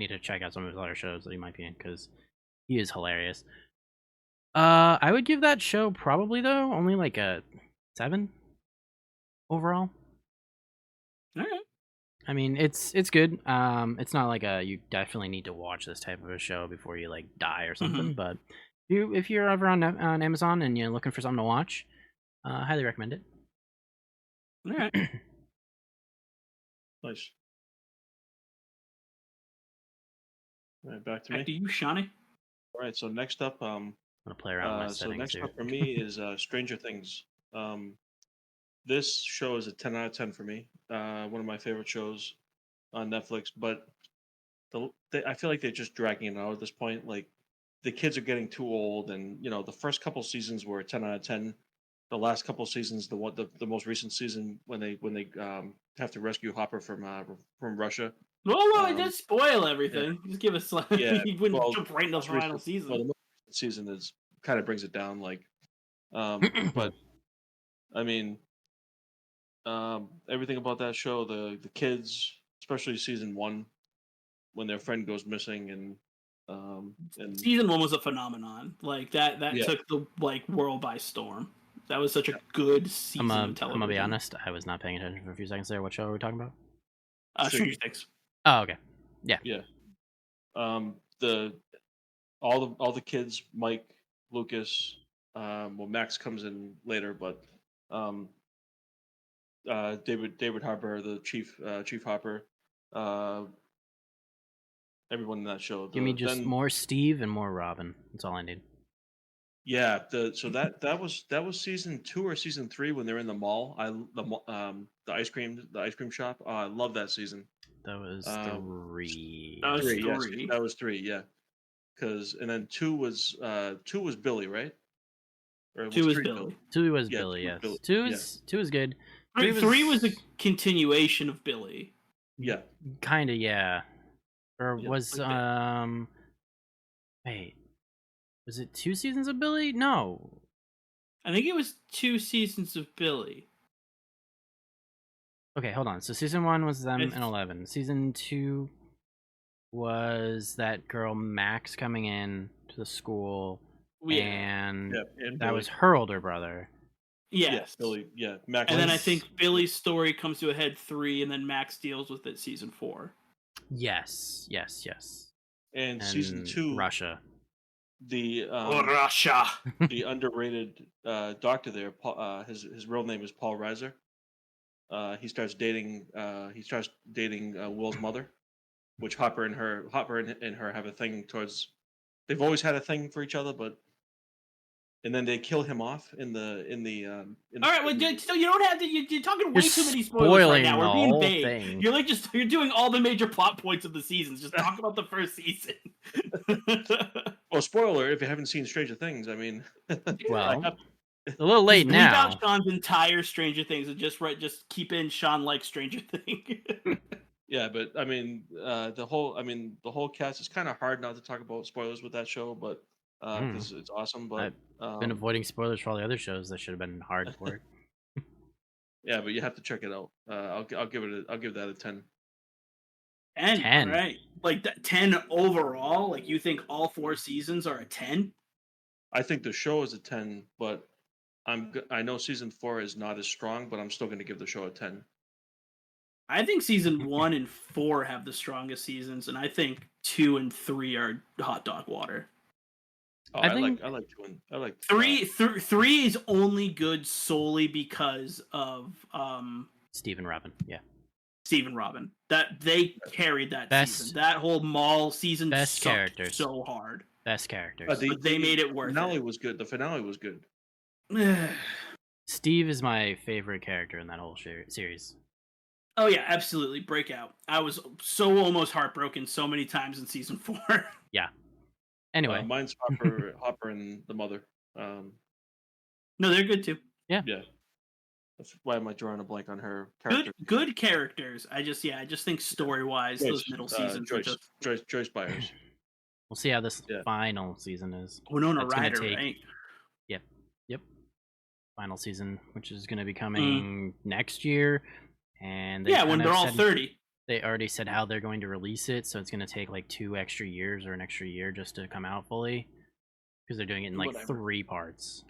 to check out some of his other shows that he might be in because he is hilarious. I would give that show probably though only like a 7 overall. All right. I mean, it's good. It's not like you definitely need to watch this type of a show before you like die or something, but If you're ever on Amazon and you're looking for something to watch, highly recommend it. All right. Nice. All right, back to Back to me. you, Shawnee. All right, so next up, I'm gonna play around with my so settings next here. up for me is Stranger Things. This show is a 10 out of 10 for me. One of my favorite shows on Netflix, but I feel like they're just dragging it out at this point. Like the kids are getting too old, and the first couple seasons were a 10 out of 10. The last couple seasons, the most recent season when they have to rescue Hopper from Russia. Well, it Um, did spoil yeah, everything. Just give us like yeah. you wouldn't Well, jump right into the most recent, final well, season. the most recent season is kind of brings it down. Like, but I mean, everything about that show, the kids, especially season one, when their friend goes missing, and Season 1 was a phenomenon. Like that yeah, took the world by storm. That was such a good season of I'm television. gonna be honest. I was not paying attention for a few seconds there. What show are we talking about? Stranger Things. Oh, okay. Yeah. yeah. The all the kids, Mike, Lucas, well, Max comes in later, but um, David Harper, the Chief Harper, uh, everyone in that show. Give me just Then more Steve and more Robin. That's all I need. yeah, so that was season 2 or season 3 when they're in the mall. The ice cream shop. Oh, I love that season. That was 3. That was 3, yes, 3. that was 3. Yeah, and then 2 was Billy, right? Or 2 was 3 Billy. 2 was Yeah, Billy. 2 was Yes. Billy. 2 Yeah. is 2 is good. 3 was a continuation of Billy. Yeah. Kind of, yeah. Or Yeah, was like that. wait, was it 2 seasons of Billy? No. I think it was 2 seasons of Billy. Okay, hold on. So season 1 was them in 11. Season 2 was that girl Max coming in to the school, and and that Billy. was her older brother. Yes. Billy. Yeah, Max. And then I think Billy's story comes to a head 3, and then Max deals with it season 4. Yes. And season 2, Russia. The Russia. the underrated doctor there. His real name is Paul Reiser. He starts dating Will's mother, which Hopper and her have a thing towards. They've always had a thing for each other, and then they kill him off in the. All right, well, so you don't have to. You're talking way You're too many spoilers right now. spoiling We're the being whole vague. thing. You're doing all the major plot points of the seasons. Just talk about the first season. Well, spoiler if you haven't seen Stranger Things. I mean, Well, a little late Bleep now. out Sean's entire Stranger Things and just keep in Sean likes Stranger Things. yeah, but I mean, the whole cast. It's kind of hard not to talk about spoilers with that show, but because it's awesome. But I've been avoiding spoilers for all the other shows that should have been hard for it. Yeah, but you have to check it out. I'll give that a 10. 10. Right? Like that 10 overall. Like you think all 4 seasons are a 10? I think the show is a 10, but I know season 4 is not as strong, but I'm still going to give the show a 10. I think season 1 and 4 have the strongest seasons, and I think 2 and 3 are hot dog water. Oh, I like 2 and I like 3. 3 is only good solely because of Steve and Robin. Yeah. Steve and Robin. That they carried that season. That whole mall season best characters. So hard. Best characters. But they made it worth it. The finale was good. The finale was good. Steve is my favorite character in that whole series. Oh yeah, absolutely. Breakout. I was so almost heartbroken so many times in season 4. Yeah. Anyway. Mine's Hopper and the mother. No, they're good too. Yeah. Yeah. Why am I drawing a blank on her character? Good characters. I just think story-wise, those middle seasons are just... Joyce Byers. We'll see how this final season is. Winona Ryder, right? Yep. Final season, which is going to be coming next year. And when they're all 30. They already said how they're going to release it, so it's going to take like 2 extra years or an extra year just to come out fully. Because they're doing it in like 3 parts.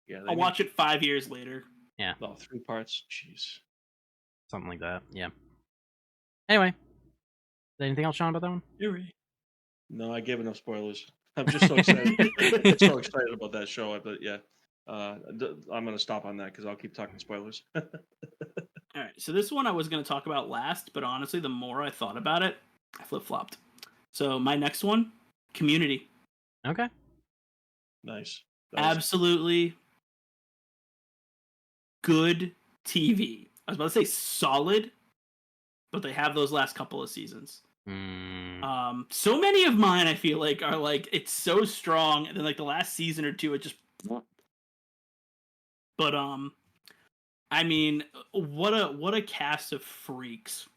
Yeah, I'll watch it 5 years later. Yeah. Oh, 3 parts? Jeez. Something like that, yeah. Anyway. Anything else, Sean, about that one? You're right. No, I gave enough spoilers. I'm just so excited. I'm so excited about that show. But yeah, I'm gonna stop on that because I'll keep talking spoilers. All right, so this one I was going to talk about last, but honestly, the more I thought about it, I flip-flopped. So my next one, Community. Okay. Nice. Absolutely good TV. I was about to say solid, but they have those last couple of seasons. So many of mine I feel like are like it's so strong, and then like the last season or two it just. But I mean, what a cast of freaks.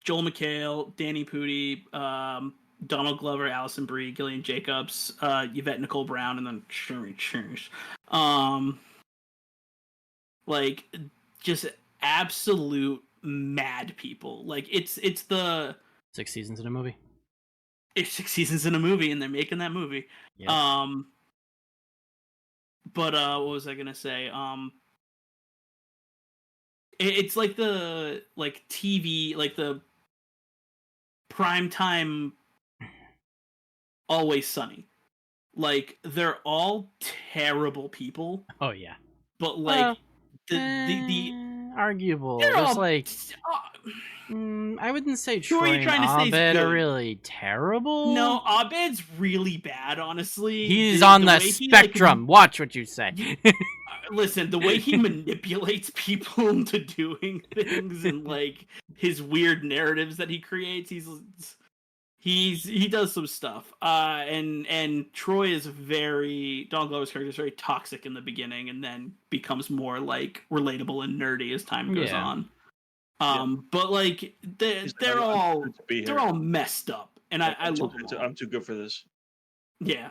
Joel McHale, Danny Pudi, Donald Glover, Allison Brie, Gillian Jacobs, Yvette Nicole Brown, and then like just absolute mad people. Like it's the 6 seasons in a movie. It's 6 seasons in a movie, and they're making that movie. Yep. But what was I gonna say? It's like the TV, like the primetime Always Sunny. Like they're all terrible people. Oh yeah. But like the arguable. they're There's all, like I wouldn't say Who are Troy you and trying to say is Abed are good? really terrible. No, Abed's really bad, honestly. He's on the spectrum. Watch what you say. Listen, the way he manipulates people into doing things and like his weird narratives that he creates, he does some stuff. And Troy is Donald Glover's character is very toxic in the beginning, and then becomes more like relatable and nerdy as time goes on. But like they're all messed up, and I love them. I'm too good for this. Yeah,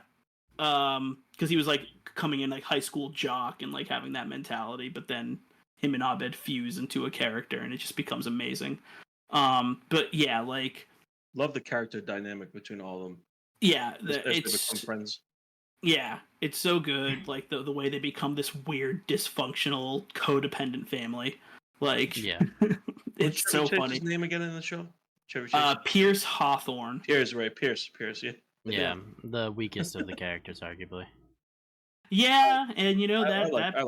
because he was like coming in like high school jock and like having that mentality, but then him and Abed fuse into a character, and it just becomes amazing. But yeah, like love the character dynamic between all of them. Yeah, they become friends. Yeah, it's so good. Like the way they become this weird, dysfunctional, codependent family. Like, yeah, it's so funny. His name again in the show? Chevy Chase. Pierce Hawthorne. Pierce, right? Pierce. Yeah. Yeah, the weakest of the characters, arguably. Yeah, and you know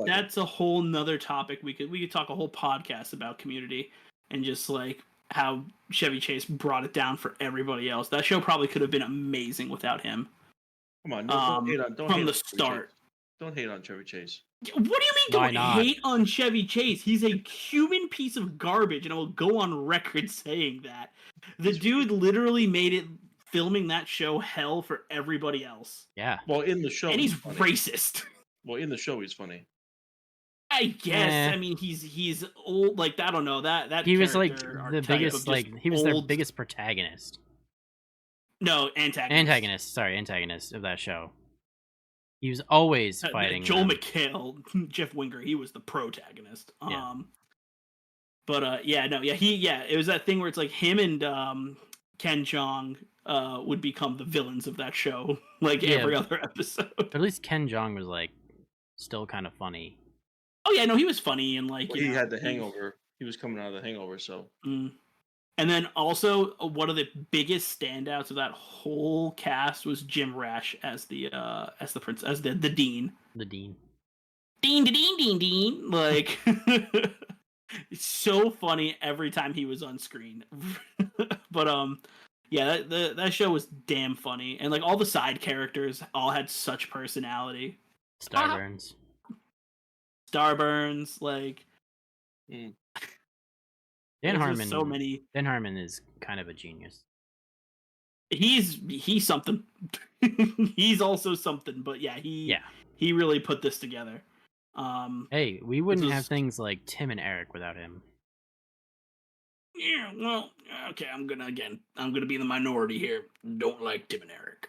that's it. a whole nother topic. We could talk a whole podcast about Community and just like how Chevy Chase brought it down for everybody else. That show probably could have been amazing without him. Come on, don't hate on from the start. Don't hate on Chevy Chase. What do you mean don't hate on Chevy Chase? He's a human piece of garbage, and I will go on record saying that. The dude literally made it filming that show hell for everybody else. Yeah. Well, in the show, and he's racist. Well, in the show, he's funny. I guess. I mean, he's old. Like I don't know that he was like the biggest. Like he was their biggest protagonist. No, antagonist. Antagonist of that show. He was always fighting. Joel McHale, Jeff Winger. He was the protagonist. Yeah. It was that thing where it's like him and Ken Jeong would become the villains of that show, like every other episode. But at least Ken Jeong was like still kind of funny. Oh yeah, no, he was funny and like he had the Hangover. He was coming out of the Hangover, so. And then also one of the biggest standouts of that whole cast was Jim Rash as the dean. The dean. Dean. Like it's so funny every time he was on screen. But yeah, that show was damn funny, and like all the side characters all had such personality. Starburns, like. Dan Harmon. So many. Dan Harmon is kind of a genius. He's something. He's also something, but he really put this together. Hey, we wouldn't have things like Tim and Eric without him. Yeah, well, okay, I'm gonna be in the minority here. Don't like Tim and Eric.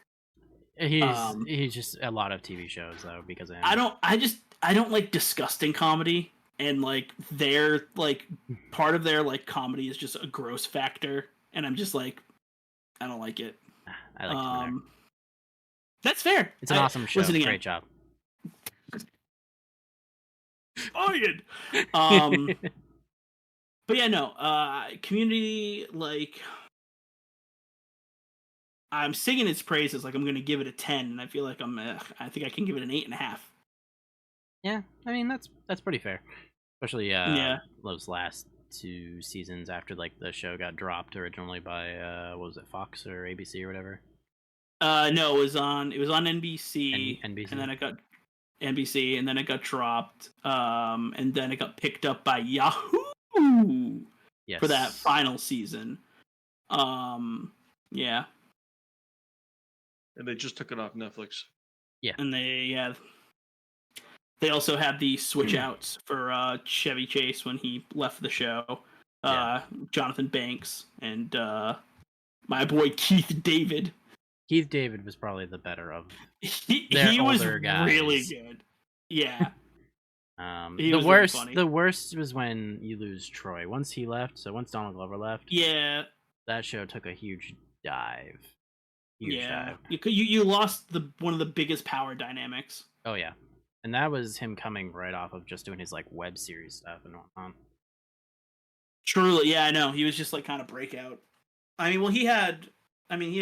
He's just a lot of TV shows though because of him. I don't like disgusting comedy. And like their like part of their like comedy is just a gross factor, and I'm just like, I don't like it. I like it. That's fair. It's an awesome show. Great job. Fired. But yeah, no. Community, like I'm singing its praises like I'm going to give it a 10, and I feel like I think I can give it an 8.5. Yeah, I mean that's pretty fair, especially Yeah. those last 2 seasons after like the show got dropped originally by what was it, Fox or ABC or whatever. No, it was on NBC, NBC. and then it got NBC, and then it got dropped, and then it got picked up by Yahoo Yes. for that final season. Yeah. And they just took it off Netflix. Yeah. And they also had the switch outs for Chevy Chase when he left the show. Jonathan Banks and my boy Keith David. Keith David was probably the better of He their was older guys. really good. Yeah. The worst was when you lose Troy. Once he left, so once Donald Glover left, yeah, that show took a huge dive. Dive. You lost one of the biggest power dynamics. Oh yeah, and that was him coming right off of just doing his like web series stuff and whatnot. Truly, yeah, I know. He was just like kind of breakout. I mean, well, he had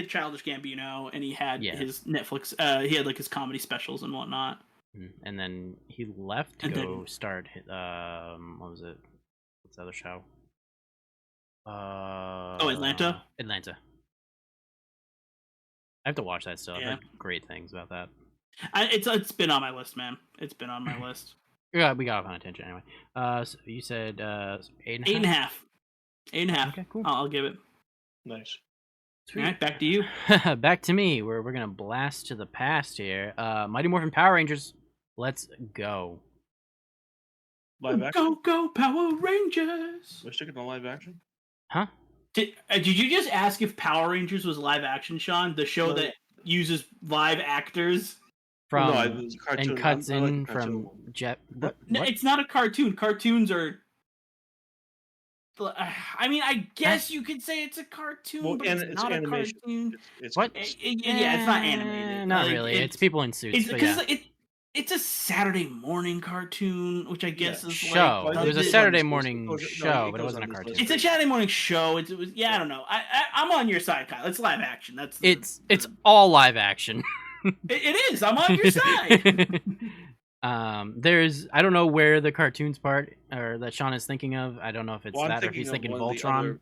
Childish Gambino, and he had his Netflix. He had like his comedy specials and whatnot. And then he left to go start. What was it? What's the other show? Atlanta. Atlanta. I have to watch that still. Yeah. I've heard great things about that. It's been on my list, man. It's been on my list. Yeah, we got off on a tangent anyway. So you said 8.5? 8.5. 8.5. Okay, cool. I'll give it. Nice. Sweet. All right, back to you. Back to me. We're gonna blast to the past here. Mighty Morphin Power Rangers. Let's go. Live action? Go Power Rangers! We're sticking to live action? Huh? Did you just ask if Power Rangers was live action, Sean? The show that uses live actors from cartoon. And cuts in from Jet. What? It's not a cartoon. Cartoons are. I mean, I guess you could say it's a cartoon, but it's not animation. A cartoon. What? Yeah, it's not animated. Not really. It's people in suits. It's a Saturday morning cartoon, which I guess is show. Like, it was a Saturday morning show, but it wasn't a cartoon. It's a Saturday morning show. It was. Yeah, I don't know. I'm on your side, Kyle. It's live action. It's all live action. It is. I'm on your side. I don't know where the cartoons part or that Sean is thinking of. I don't know if it's that or if he's thinking Voltron.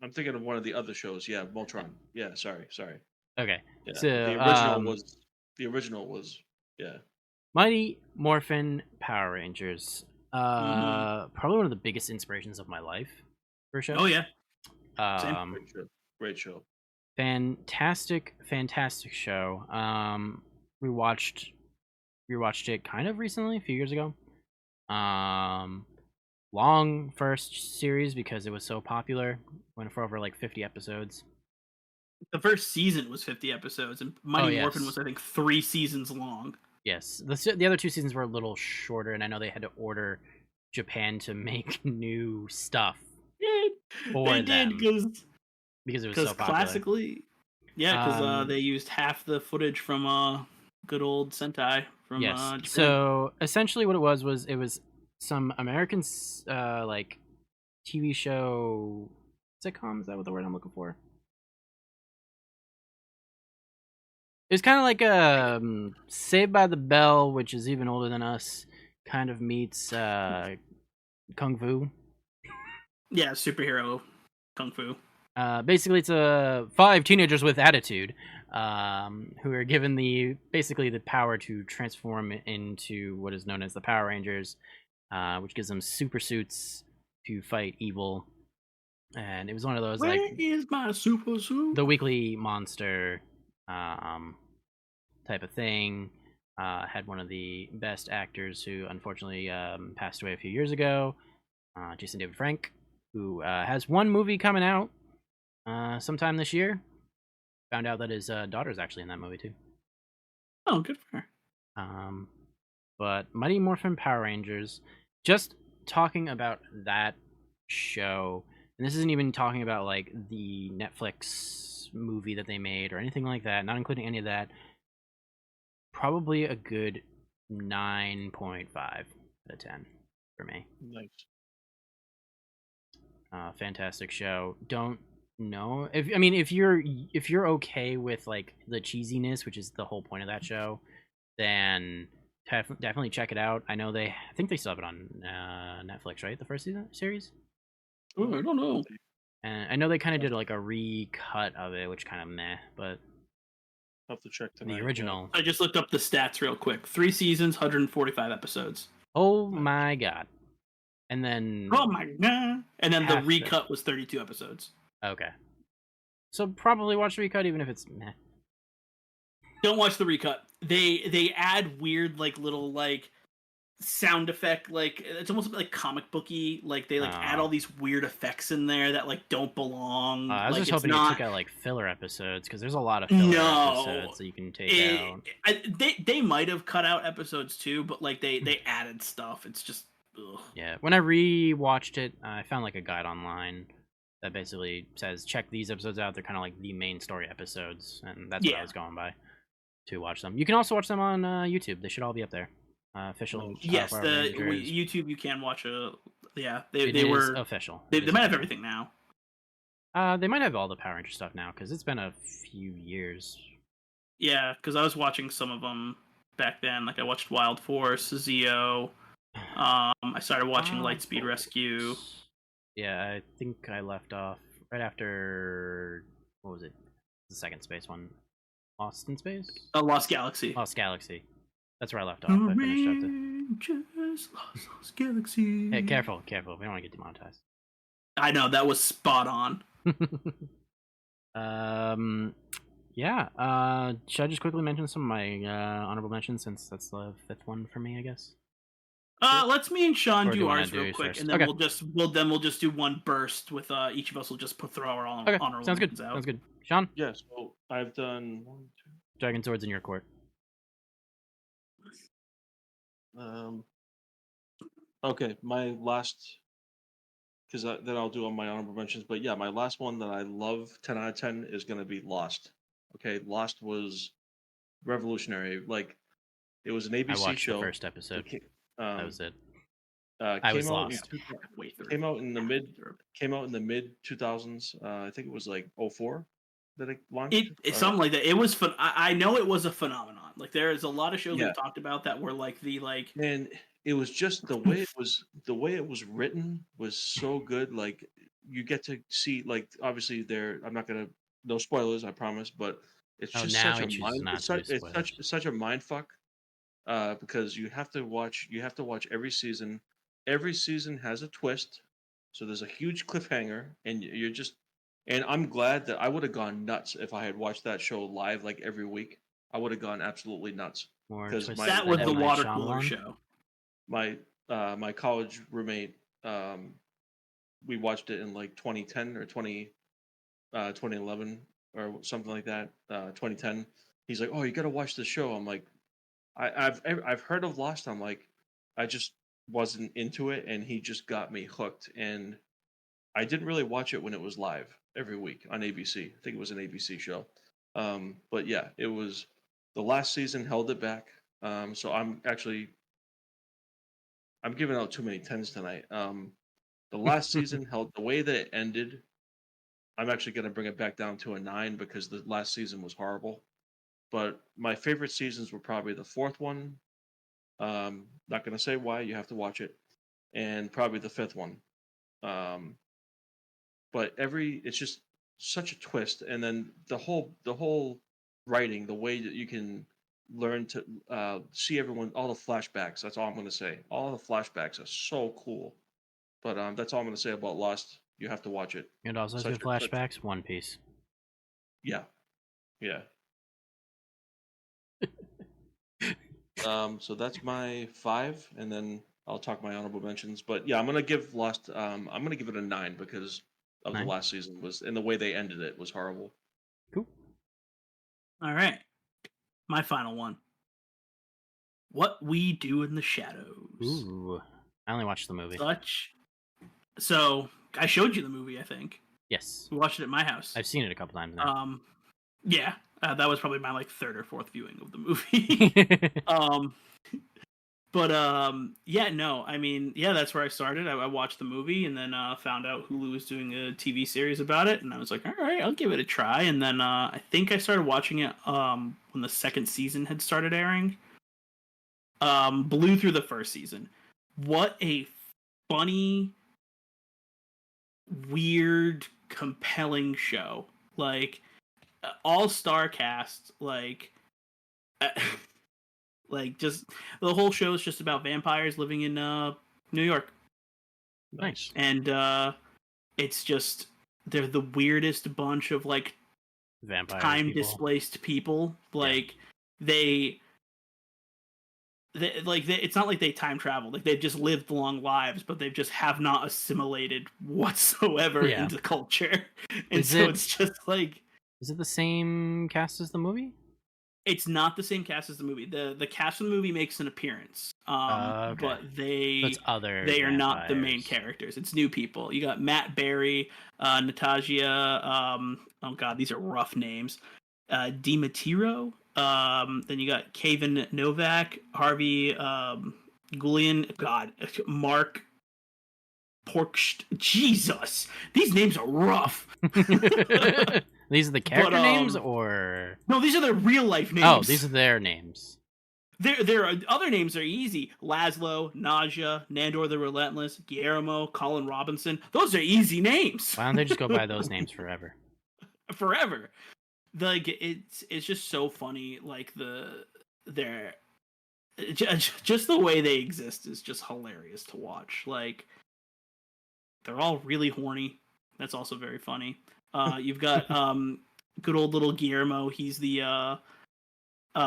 I'm thinking of one of the other shows. Yeah, Voltron. Yeah, sorry. Okay. Yeah. So the original was yeah. Mighty Morphin Power Rangers. Probably one of the biggest inspirations of my life for a show. Oh yeah. Great show. Fantastic show. Rewatched it kind of recently, a few years ago. Long first series because it was so popular. Went for over like 50 episodes. The first season was 50 episodes, and Mighty Morphin was, I think, 3 seasons long. Yes. The other 2 seasons were a little shorter, and I know they had to order Japan to make new stuff for them. They did, because it was so popular. Classically, because they used half the footage from good old Sentai from Japan. So essentially what it was some American like TV show sitcom. Is that what the word I'm looking for? It's kind of like Saved by the Bell, which is even older than us, kind of meets Kung Fu. Yeah, superhero Kung Fu. Basically, it's 5 teenagers with attitude who are given basically the power to transform into what is known as the Power Rangers, which gives them super suits to fight evil. And it was one of those Where is my super suit? The Weekly Monster type of thing. Had one of the best actors who unfortunately passed away a few years ago, Jason David Frank, who has one movie coming out sometime this year. Found out that his daughter's actually in that movie too. Oh, good for her. But Mighty Morphin Power Rangers, just talking about that show, and this isn't even talking about like the Netflix movie that they made or anything like that, not including any of that. Probably a good 9.5 out of 10 for me. Nice. Fantastic show. Don't No, if you're okay with like the cheesiness, which is the whole point of that show, then definitely check it out. I think they still have it on Netflix, right? The first series. Oh, I don't know. And I know they kind of did like a recut of it, which kind of meh, but I'll have to check tonight. the original. I just looked up the stats real quick. 3 seasons, 145 episodes. Oh my god! And then Oh my god! And then the half recut was 32 episodes. okay, so probably watch the recut even if it's meh. Don't watch the recut. They add weird like little like sound effect, like it's almost like comic booky, like they like add all these weird effects in there that like don't belong. I was like, just hoping you took out like filler episodes, because there's a lot of filler episodes that you can take out. They might have cut out episodes too, but like they added stuff. It's just ugh. Yeah, when I rewatched it, I found like a guide online that basically says check these episodes out. They're kind of like the main story episodes, and that's what I was going by to watch them. You can also watch them on YouTube. They should all be up there. Official. Yes, YouTube you can watch they were official. They might have everything now. They might have all the Power Ranger stuff now, because it's been a few years. Yeah, because I was watching some of them back then. Like I watched Wild Force, Zeo. I started watching Lightspeed Rescue. Yeah, I think I left off right after, what was it? The second space one. Lost in Space? Lost Galaxy. Lost Galaxy. That's where I left off. I finished up Lost Galaxy. Hey, careful. We don't want to get demonetized. I know, that was spot on. Yeah. Should I just quickly mention some of my honorable mentions, since that's the fifth one for me, I guess? Let's me and Sean do ours real quick, first? and then Okay. we'll just do one burst with each of us will just throw our honorable Sounds good. mentions out. Sounds good. Sean? Yes. Yeah, so I've done 1, 2. Dragon Swords in your court. Okay, my last, because then I'll do all my honorable mentions. But yeah, my last one that I love 10 out of 10 is going to be Lost. Okay, Lost was revolutionary. Like, it was an ABC I watched show. the first episode. That was it. I was lost. Came out in the mid 2000s. I think it was like 2004 that it launched. It's something like that. It was fun. I know it was a phenomenon. Like there is a lot of shows we've talked about that were like and it was just the way it was written was so good. Like you get to see, like, obviously I'm not gonna, no spoilers, I promise, but it's just such a mind fuck. Because you have to watch every season. Every season has a twist, so there's a huge cliffhanger, and and I'm glad that I would have gone nuts if I had watched that show live like every week. I would have gone absolutely nuts. Because that was the water cooler show. My college roommate, we watched it in like 2010 or 2011 or something like that. 2010. He's like, "Oh, you got to watch the show." I'm like, I've heard of Lost. I'm like, I just wasn't into it, and he just got me hooked. And I didn't really watch it when it was live every week on ABC. I think it was an ABC show. But yeah, it was, the last season held it back. So I'm giving out too many 10s tonight. The last season held, the way that it ended, I'm actually going to bring it back down to a 9 because the last season was horrible. But my favorite seasons were probably the fourth one. Not going to say why, you have to watch it. And probably the fifth one. But it's just such a twist. And then the whole writing, the way that you can learn to see everyone, all the flashbacks. That's all I'm going to say. All the flashbacks are so cool. But that's all I'm going to say about Lost. You have to watch it. And also good flashbacks. One Piece. Yeah. So that's my 5, and then I'll talk my honorable mentions. But yeah, I'm gonna give Lost. I'm gonna give it a 9 because of the last season and the way they ended it was horrible. Cool. All right, my final one. What We Do in the Shadows. Ooh, I only watched the movie. So I showed you the movie, I think. Yes. We watched it at my house. I've seen it a couple times now. Yeah. That was probably my third or fourth viewing of the movie. But yeah, no, I mean, yeah, that's where I started. I watched the movie and then found out Hulu was doing a TV series about it, and I was like, all right, I'll give it a try. And then I think I started watching it when the second season had started airing. Blew through the first season. What a funny, weird, compelling show! Like all-star cast, like. Like, just the whole show is just about vampires living in New York. Nice. And it's just they're the weirdest bunch of like Vampire time people. displaced people. Like they it's not like they time travel. Like they've just lived long lives, but they just have not assimilated whatsoever into culture. And it's just like, is it the same cast as the movie? It's not the same cast as the movie. The cast of the movie makes an appearance, but they are not the main characters. It's new people. You got Matt Berry, Natasha. Oh god, these are rough names. Dimitiro. Then you got Kevin Novak, Harvey Gulian. God, Mark Porksht. Jesus, these names are rough. These are the character names, or no? These are their real life names. Oh, these are their names. Their other names are easy: Laszlo, Naja, Nandor the Relentless, Guillermo, Colin Robinson. Those are easy names. Why don't they just go by those names forever? Forever. Like it's just so funny. Like just the way they exist is just hilarious to watch. Like they're all really horny. That's also very funny. You've got good old little Guillermo. He's the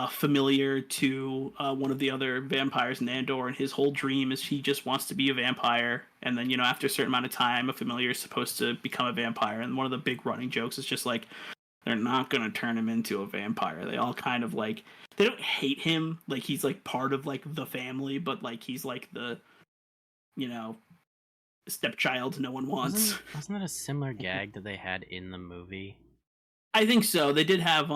familiar to one of the other vampires in Andor, and his whole dream is he just wants to be a vampire. And then, after a certain amount of time, a familiar is supposed to become a vampire. And one of the big running jokes is just like, they're not going to turn him into a vampire. They all kind of like, they don't hate him. Like, he's like part of like the family, but like he's like the, stepchild no one wants. Wasn't that a similar gag that they had in the movie? I think so. They did have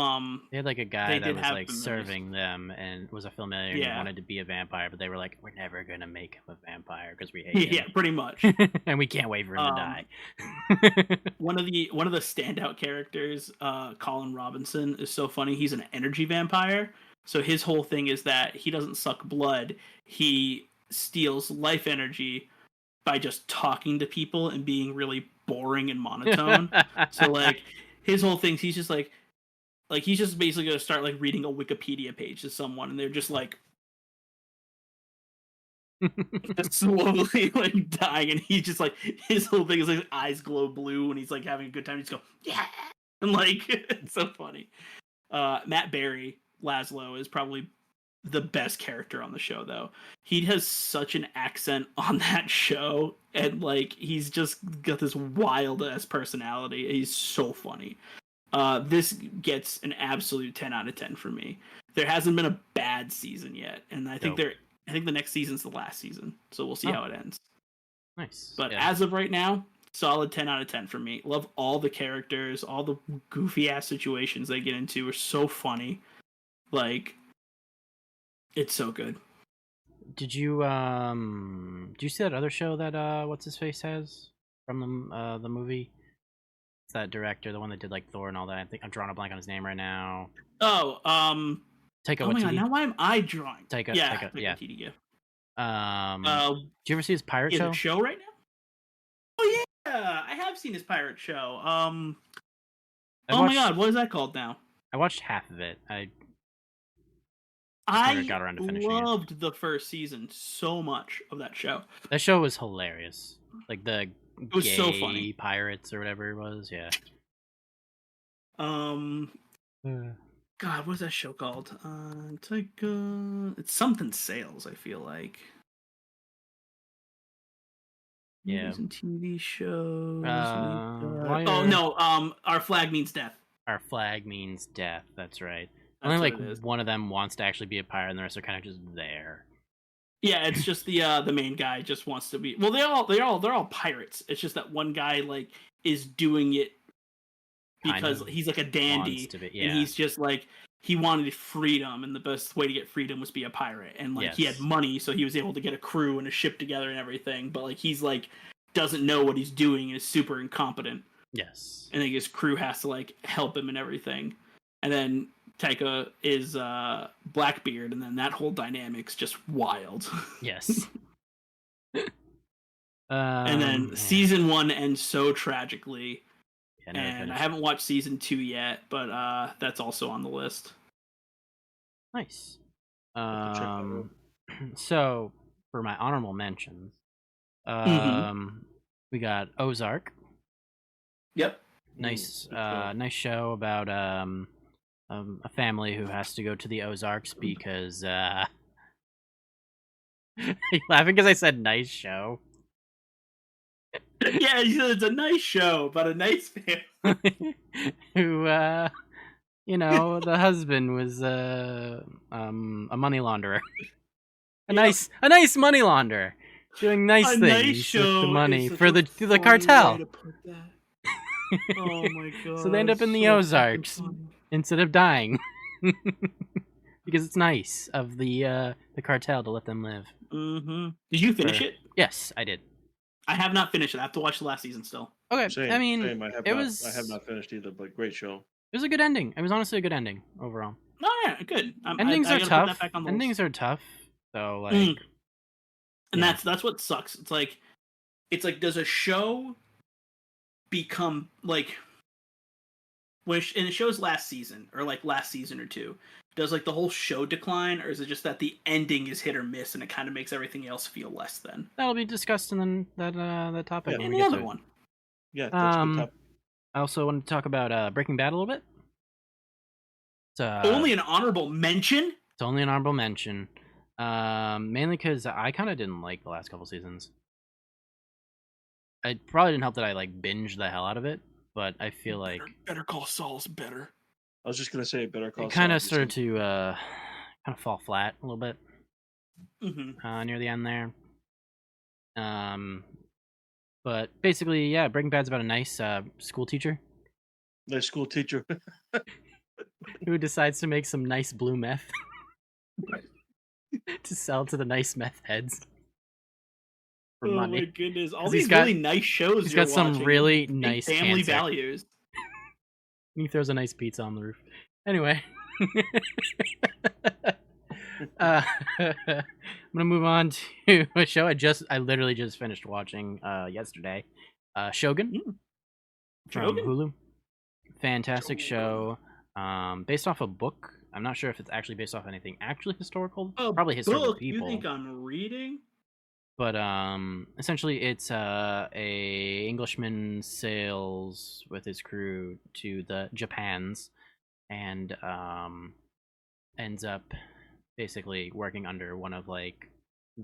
they had like a guy that was like serving them and was a familiar and wanted to be a vampire, but they were like, we're never gonna make him a vampire because we hate him. Yeah, pretty much. And we can't wait for him to die. one of the standout characters, Colin Robinson, is so funny. He's an energy vampire. So his whole thing is that he doesn't suck blood. He steals life energy by just talking to people and being really boring and monotone. So like his whole thing, he's just like he's just basically gonna start like reading a Wikipedia page to someone, and they're just like slowly like dying, and he's just like his whole thing is like his eyes glow blue, and he's like having a good time. He's go yeah, and like it's so funny. Matt Berry, Laszlo, is probably the best character on the show, though. He has such an accent on that show, and like he's just got this wild ass personality. He's so funny. This gets an absolute 10 out of 10 for me. There hasn't been a bad season yet, and I think the next season's the last season, so we'll see how it ends. Nice. But as of right now, solid 10 out of 10 for me. Love all the characters, all the goofy ass situations they get into are so funny. Like, it's so good. Did you see that other show that what's his face has from the movie? It's that director, the one that did like Thor and all that. I think I'm drawing a blank on his name right now. Oh, Taika oh my Waititi. God, now why am I drawing? Taika, yeah. Waititi, yeah. Do you ever see his pirate show? Show right now? Oh yeah, I have seen his pirate show. My God, what is that called now? I watched half of it. I got around to finishing loved the first season so much of that show. That show was hilarious. Like the it was gay so funny. Pirates or whatever it was, yeah. God, what's that show called? It's like it's something sales, I feel like. Yeah. Movies and TV shows. Our Flag Means Death. Our Flag Means Death, that's right. Only like one of them wants to actually be a pirate, and the rest are kind of just there. Yeah, it's just the main guy just wants to be. Well, they're all pirates. It's just that one guy like is doing it because he's like a dandy, and he's just like he wanted freedom, and the best way to get freedom was be a pirate. And like he had Yes. money, so he was able to get a crew and a ship together and everything. But like he's like doesn't know what he's doing and is super incompetent. Yes. And then his crew has to like help him and everything. And then Taika is Blackbeard, and then that whole dynamic's just wild. Yes. And then season 1 ends so tragically. Yeah, never And I finished. haven't watched season 2 yet, but that's also on the list. Nice. Have to check that out. So for my honorable mentions, we got Ozark. Yep. Nice, good show. nice show about a family who has to go to the Ozarks because are you laughing because I said nice show? Yeah, it's a nice show about a nice family. Who you know, the husband was a money launderer. a nice money launderer. Doing nice A things nice with show the money is such for a the funny cartel. way to put that. Oh my god. So they end up in the so Ozarks fucking funny. instead of dying. Because it's nice of the cartel to let them live. Did you finish it? Yes, I did. I have not finished it. I have to watch the last season still. Okay, Same, I mean, same. I have not finished either, but great show. It was a good ending. It was honestly a good ending overall. Oh yeah, good. Endings I are gotta put tough. that back on the Endings list. are tough. So like, And yeah. that's what sucks. It's like does a show become like in the show's last season or like last season or two, does like the whole show decline, or is it just that the ending is hit or miss and it kind of makes everything else feel less than? That'll be discussed in that topic Yeah. when And we the get to other it. one. Yeah, that's a good topic. I also wanted to talk about Breaking Bad a little bit. It's, Only an honorable mention? It's only an honorable mention. Mainly because I kind of didn't like the last couple seasons. It probably didn't help that I like binged the hell out of it, but I feel like Better Call Saul's better. I was just gonna say Better Call it kind Saul, of started to kind of fall flat a little bit Mm-hmm. near the end there. But basically, yeah, Breaking Bad's about a nice school teacher nice school teacher. who decides to make some nice blue meth to sell to the nice meth heads for money. My goodness! All 'Cause these he's got- really nice shows. He's you're got some watching. really Big nice family cancer. values. He throws a nice pizza on the roof. Anyway, I'm gonna move on to a show I literally just finished watching yesterday. Shogun from Shogun? Hulu. Fantastic show. Based off a book. I'm not sure if it's actually based off anything actually historical. Probably historical Book, people. You think I'm reading? But essentially, it's a Englishman sails with his crew to the Japans, and ends up basically working under one of like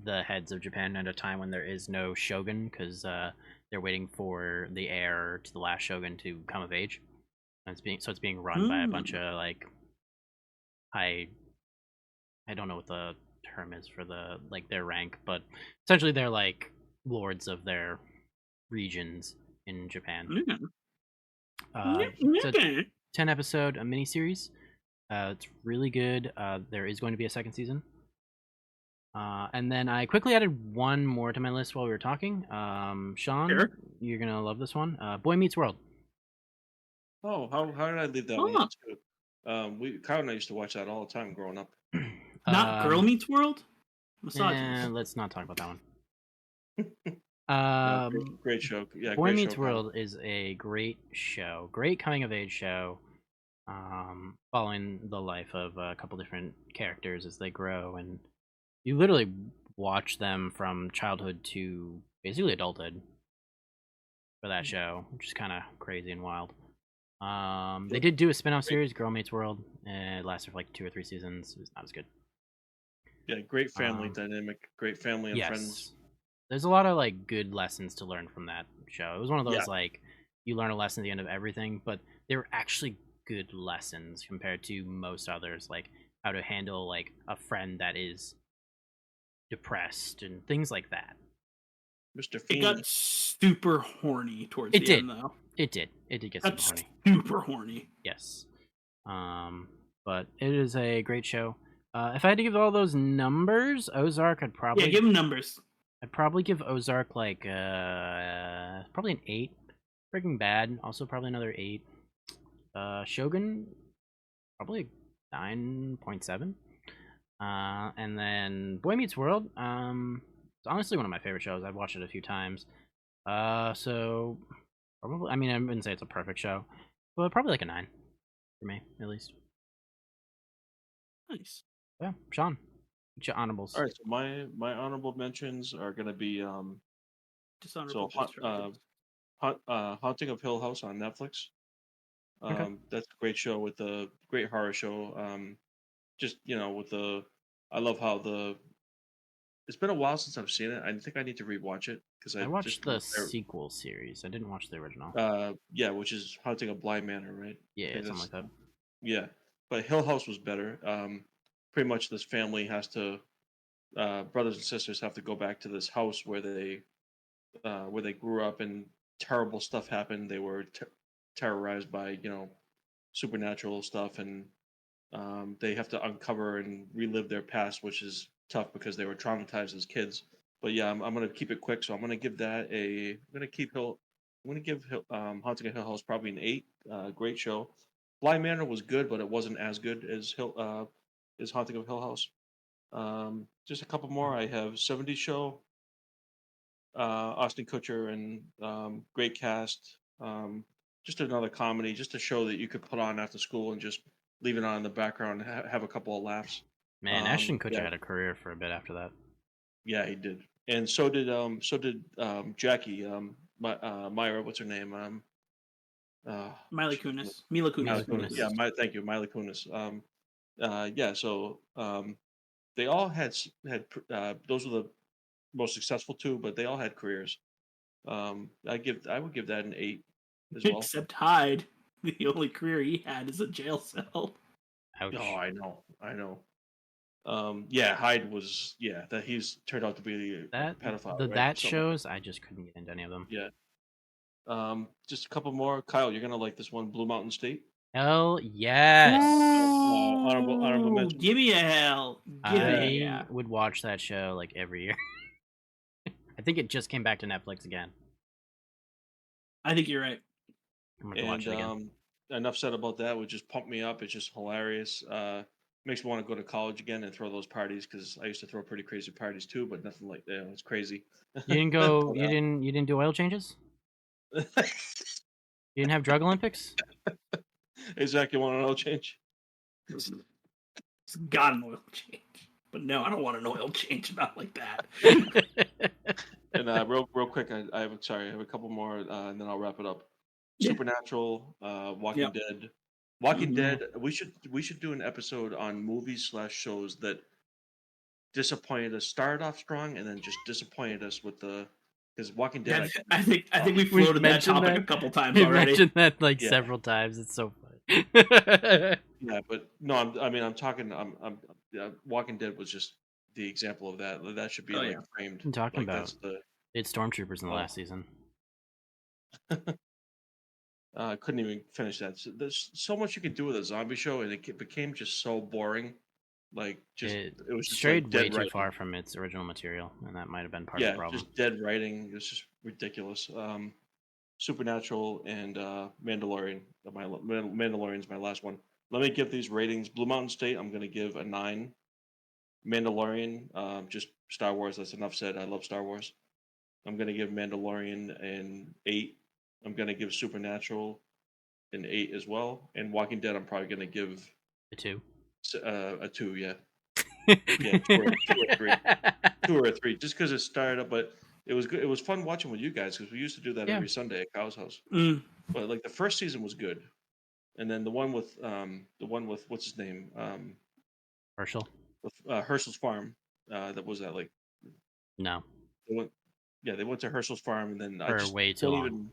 the heads of Japan at a time when there is no shogun, because they're waiting for the heir to the last shogun to come of age. And it's being run by a bunch of like I don't know what the term is for the like their rank, but essentially they're like lords of their regions in Japan. It's a 10 episode miniseries. It's really good. There is going to be a second season. And then I quickly added one more to my list while we were talking. Sean, Sure. You're gonna love this one. Boy Meets World. Oh, how did I leave that one? That's good. Kyle and I used to watch that all the time growing up. Not Girl Meets World? Misogynist. Let's not talk about that one. Great show. Yeah, Boy great Meets show, World is a great show. Great coming of age show. Following the life of a couple different characters as they grow, and you literally watch them from childhood to basically adulthood for that show, which is kind of crazy and wild. They did do a spin-off series, Girl Meets World. It lasted for like 2 or 3 seasons. It was not as good. Yeah, great family dynamic, great family and friends. There's a lot of like good lessons to learn from that show. It was one of those Yeah. like you learn a lesson at the end of everything, but they were actually good lessons compared to most others, like how to handle like a friend that is depressed and things like that. Mr. It Fiend. got super horny towards It the did. end, though. It did get super That's horny. super horny. Yes. but it is a great show. If I had to give all those numbers, Ozark, Yeah, give them numbers. I'd probably give Ozark like probably an 8. Breaking Bad, also probably another 8. Shogun, probably 9.7. And then Boy Meets World, it's honestly one of my favorite shows. I've watched it a few times. So probably, I mean, I wouldn't say it's a perfect show, but probably like a 9 for me, at least. Nice. Yeah, Sean, what's your honorables? All right, so my honorable mentions are gonna be Dishonorable. Haunting of Hill House on Netflix. Okay. That's a great show with a great horror show. Just I love how it's been a while since I've seen it. I think I need to rewatch it because I watched the sequel series. I didn't watch the original. Yeah, which is Haunting of Bly Manor, right? Yeah, something like that. Yeah, but Hill House was better. Pretty much this family has to, brothers and sisters have to go back to this house where they grew up and terrible stuff happened. They were terrorized by supernatural stuff, and they have to uncover and relive their past, which is tough because they were traumatized as kids. But yeah, I'm gonna keep it quick, so I'm gonna give that a. I'm gonna give Haunting of Hill House probably an 8. Great show. Bly Manor was good, but it wasn't as good as Haunting of Hill House. Just a couple more. I have 70 Show. Austin Kutcher and great cast. Just another comedy, just a show that you could put on after school and just leave it on in the background and have a couple of laughs. Man, Ashton Kutcher had a career for a bit after that. Yeah, he did, and so did Jackie. Myra, what's her name? Mila Kunis. Mila Kunis. Yeah, thank you, Mila Kunis. Yeah, so they all had those were the most successful 2, but they all had careers. I would give that an 8 as well. Except Hyde, the only career he had is a jail cell. Ouch. Oh, I know. Yeah, Hyde was that he's turned out to be a pedophile. Right? That shows I just couldn't get into any of them. Yeah. Just a couple more. Kyle, you're gonna like this one, Blue Mountain State. Hell yes. Honorable mention. Give me a hell. I would watch that show like every year. I think it just came back to Netflix again. I think you're right. I'm gonna watch it again. Enough said about that. Would just pump me up. It's just hilarious. Makes me want to go to college again and throw those parties because I used to throw pretty crazy parties too, but nothing like that. It's crazy. You didn't go. You didn't do oil changes. You didn't have drug Olympics. Hey Zach, you want an oil change? It's got an oil change, but no, I don't want an oil change. Not like that. And real quick, I have a couple more, and then I'll wrap it up. Yeah. Supernatural, Walking Dead. Walking Dead. We should do an episode on movies/shows that disappointed us. Started off strong and then just disappointed us with because Walking Dead. I think we floated that topic a couple times already. Mentioned that several times. It's so funny. Yeah, but no, I'm talking. Walking Dead was just the example of that. That should be framed. I'm talking about it's Stormtroopers in the last season. I couldn't even finish that. So there's so much you could do with a zombie show, and it became just so boring. It was just strayed way too far from its original material, and that might have been part of the problem. Just dead writing. It was just ridiculous. Supernatural and Mandalorian. Mandalorian's my last one. Let me give these ratings. Blue Mountain State, I'm going to give a 9. Mandalorian, just Star Wars. That's enough said. I love Star Wars. I'm going to give Mandalorian an 8. I'm going to give Supernatural an 8 as well. And Walking Dead, I'm probably going to give a 2. A 2, yeah. Yeah, 2 or 3. 2 or 3, just because it started up, but it was good. It was fun watching with you guys because we used to do that every Sunday at Kyle's house. But the first season was good, and then the one with what's his name, Herschel, with Herschel's farm. That was that no. They went to Herschel's farm, and then way too long.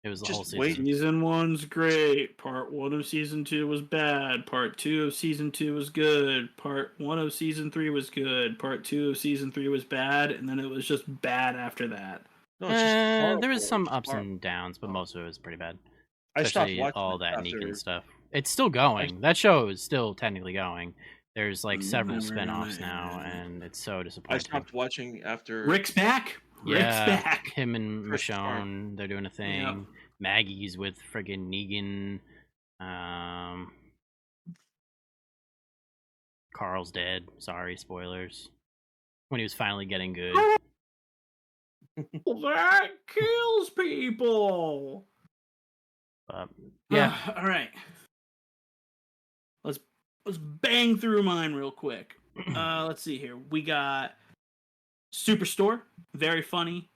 It was the whole season. Season 1's great. Part 1 of Season 2 was bad. Part 2 of Season 2 was good. Part 1 of Season 3 was good. Part 2 of Season 3 was bad, and then it was just bad after that. No, it's just there was some ups and downs, but most of it was pretty bad. I stopped watching all that Negan stuff. It's still going. That show is still technically going. There's like several Mm, spin-offs now, and it's so I disappointing. stopped watching after Rick's back. Rick's Yeah, back. him and Chris Farm. Michonne, they're doing a thing. Yep. Maggie's with friggin' Negan. Carl's dead. Sorry, spoilers. When he was finally getting good. That kills people. But yeah, All right. Let's bang through mine real quick. Let's see here. We got Superstore, very funny.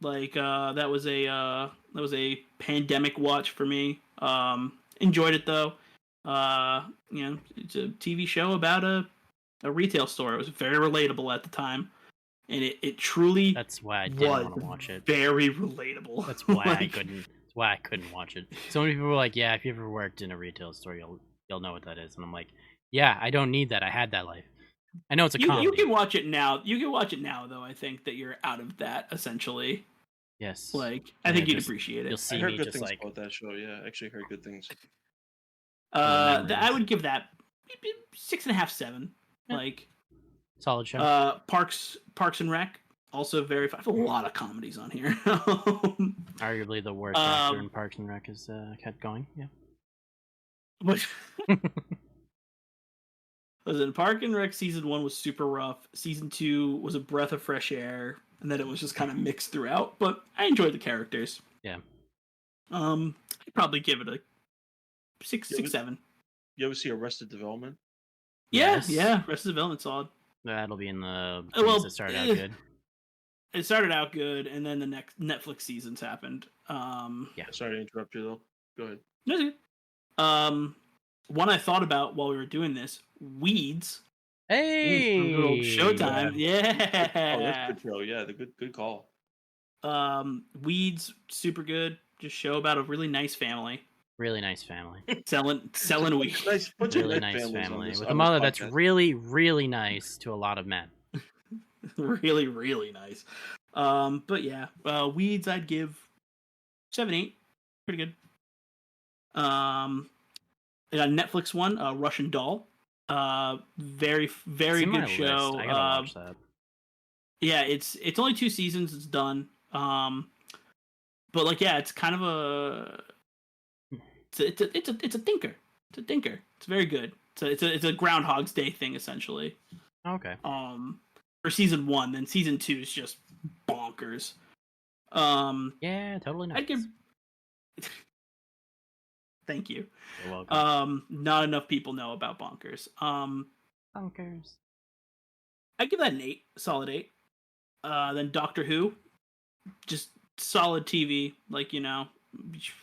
Like that was a pandemic watch for me. Enjoyed it though. It's a TV show about a retail store. It was very relatable at the time, and it truly that's why I didn't want to watch it. very relatable. That's why I couldn't. That's why I couldn't watch it. So many people were like, "Yeah, if you ever worked in a retail store, you'll know what that is." And I'm like, "Yeah, I don't need that. I had that life. I know it's a comedy." You can watch it now. You can watch it now, though. I think that you're out of that essentially. Yes. Like, I think you'd appreciate You'll it. see I heard me good just things like about that show. Yeah, I actually heard good things. I would give that 6.5, 7. Yeah. Like, solid show. Parks and Rec, also very fun. I have a lot of comedies on here. Arguably the worst actor in Parks and Rec is kept going. Yeah. What? Listen, Park and Rec season 1 was super rough. Season 2 was a breath of fresh air, and then it was just kind of mixed throughout. But I enjoyed the characters. Yeah. I'd probably give it a 6, 7. You ever see Arrested Development? Yes. Yeah. Arrested Development solid. That'll be in the Well, that started out good. It started out good, and then the next Netflix seasons happened. Yeah. Sorry to interrupt you though. Go ahead. No, it's good. One I thought about while we were doing this, Weeds. Hey, Good old Showtime. Yeah. Oh, that's a good show. Yeah, the good call. Weeds, super good. Just show about a really nice family Really nice family. selling weed. Nice, bunch of Really nice nice families family on this, with on a this mother that's podcast. really, really nice to a lot of men. Really, really nice. But yeah, Weeds I'd give 7, 8. Pretty good. I got a Netflix one, Russian Doll. Very, very It's in my good show. list. I gotta watch that. Yeah, it's only 2 seasons. It's done. But like, yeah, it's kind of a it's a thinker. It's a thinker. It's very good. It's a Groundhog's Day thing essentially. Okay. For season 1, then season 2 is just bonkers. Yeah, totally nice. I'd give. Thank you. You're welcome. Not enough people know about Bonkers. Bonkers. I'd give that an 8, solid 8. Then Doctor Who, just solid TV. Like,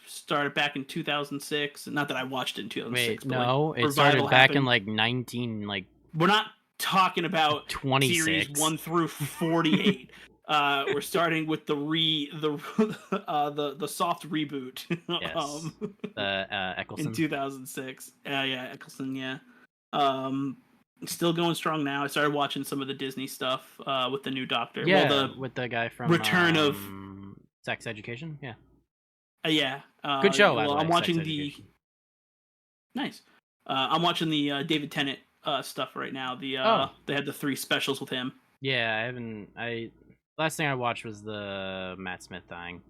started back in 2006. Not that I watched it in 2006. Wait, but no, it revival started back happened. in like 19, like We're not talking about 26. series 1 through 48. We're starting with the soft reboot. Yes. Eccleston. In 2006. Yeah, Eccleston. Yeah. Still going strong now. I started watching some of the Disney stuff with the new Doctor. Yeah, with the guy from Return of Sex Education. Yeah. Yeah. Good show. By the way, I'm watching Sex the. Education. Nice. I'm watching the David Tennant stuff right now. They had the 3 specials with him. Yeah, I haven't. Last thing I watched was the Matt Smith thing.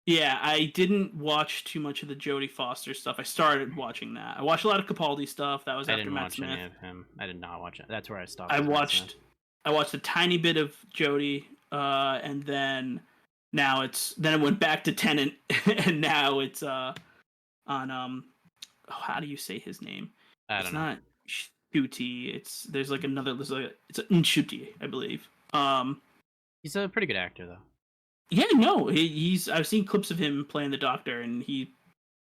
Yeah, I didn't watch too much of the Jodie Foster stuff. I started watching that. I watched a lot of Capaldi stuff. That was I after didn't Matt watch Smith. any of him. I did not watch it. That's where I stopped. I with Matt watched Smith. I watched a tiny bit of Jodie, and then it went back to Tennant, and now it's on how do you say his name? I don't know. Not Shuti. It's Nshuti, I believe. He's a pretty good actor, though. Yeah, no, he's. I've seen clips of him playing the Doctor, and he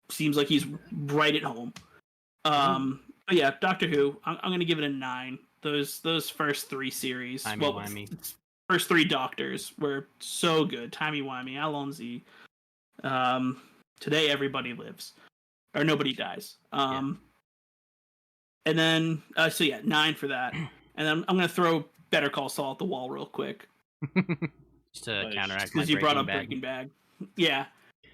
seems like he's right at home. But yeah, Doctor Who. I'm gonna give it a 9. Those first 3 series, first 3 Doctors were so good. Timey-wimey, Alonzi. Today everybody lives, or nobody dies. And then 9 for that. And then I'm gonna throw Better Call Saul at the wall real quick. Just to counteract my Because you brought up Breaking Bad. Breaking Bad. Yeah.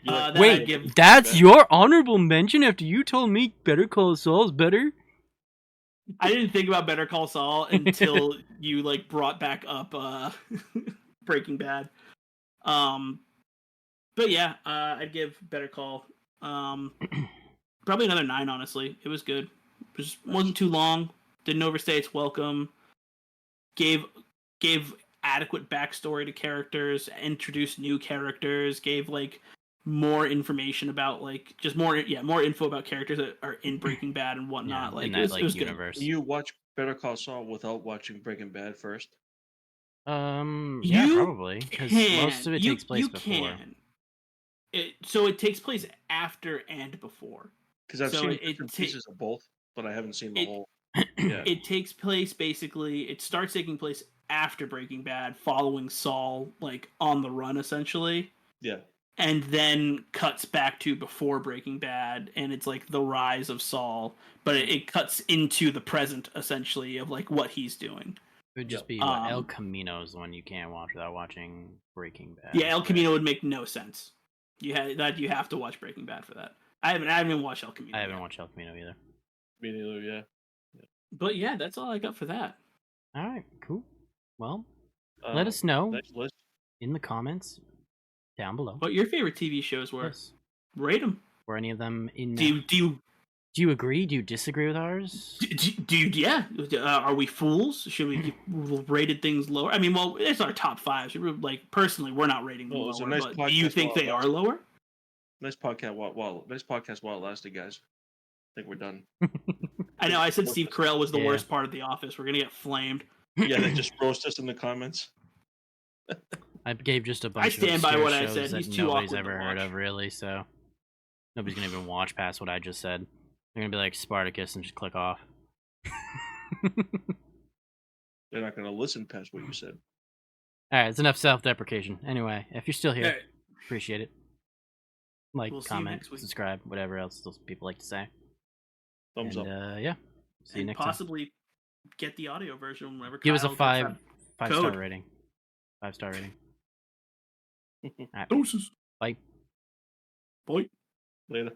That Wait, I'd give. that's your honorable mention after you told me Better Call Saul's better? I didn't think about Better Call Saul until you like brought back up Breaking Bad. But yeah, I'd give Better Call probably another 9. Honestly, it was good. It wasn't too long. Didn't overstay its welcome. Gave adequate backstory to characters. Introduced new characters. Gave like more information about like just more info about characters that are in Breaking Bad and whatnot. Yeah, like in that it was universe. You watch Better Call Saul without watching Breaking Bad first? Yeah, probably because most of it takes place before. So it takes place after and before. Because I've seen different pieces of both, but I haven't seen the whole. Yeah. It takes place basically. It starts taking place after Breaking Bad, following Saul like on the run essentially. Yeah. And then cuts back to before Breaking Bad, and it's like the rise of Saul, but it cuts into the present essentially of like what he's doing. It would just be El Camino is the one you can't watch without watching Breaking Bad. Yeah, El Camino would make no sense. You have to watch Breaking Bad for that. I haven't even watched El Camino. I haven't watched El Camino either. Me neither. Yeah. But yeah, that's all I got for that. All right, cool. Well, let us know next list. in the comments down below what your favorite TV shows were. Yes. Rate them. Were any of them in? Do you agree? Do you disagree with ours? Yeah. Are we fools? Should we rated things lower? I mean, well, it's our top 5. So like personally, we're not rating them lower. Nice but do you think they are lower? Nice podcast while it lasted, guys. I think we're done. I know. I said Steve Carell was the worst part of The Office. We're gonna get flamed. Yeah, they just roast us in the comments. I gave just a bunch. I stand of by what shows I said. that He's too nobody's awkward ever to heard watch. of, really. So nobody's gonna even watch past what I just said. They're gonna be like Spartacus and just click off. They're not gonna listen past what you said. All right, it's enough self-deprecation. Anyway, if you're still here, Right. appreciate it. Like, We'll see you comment, next week. subscribe, whatever else those people like to say. Thumbs up. Yeah. See you And next possibly get the audio version whenever. time. Give us a Kyle gets that 5-star code. rating. 5-star rating. All right. Doses. Bye. Boy. Later.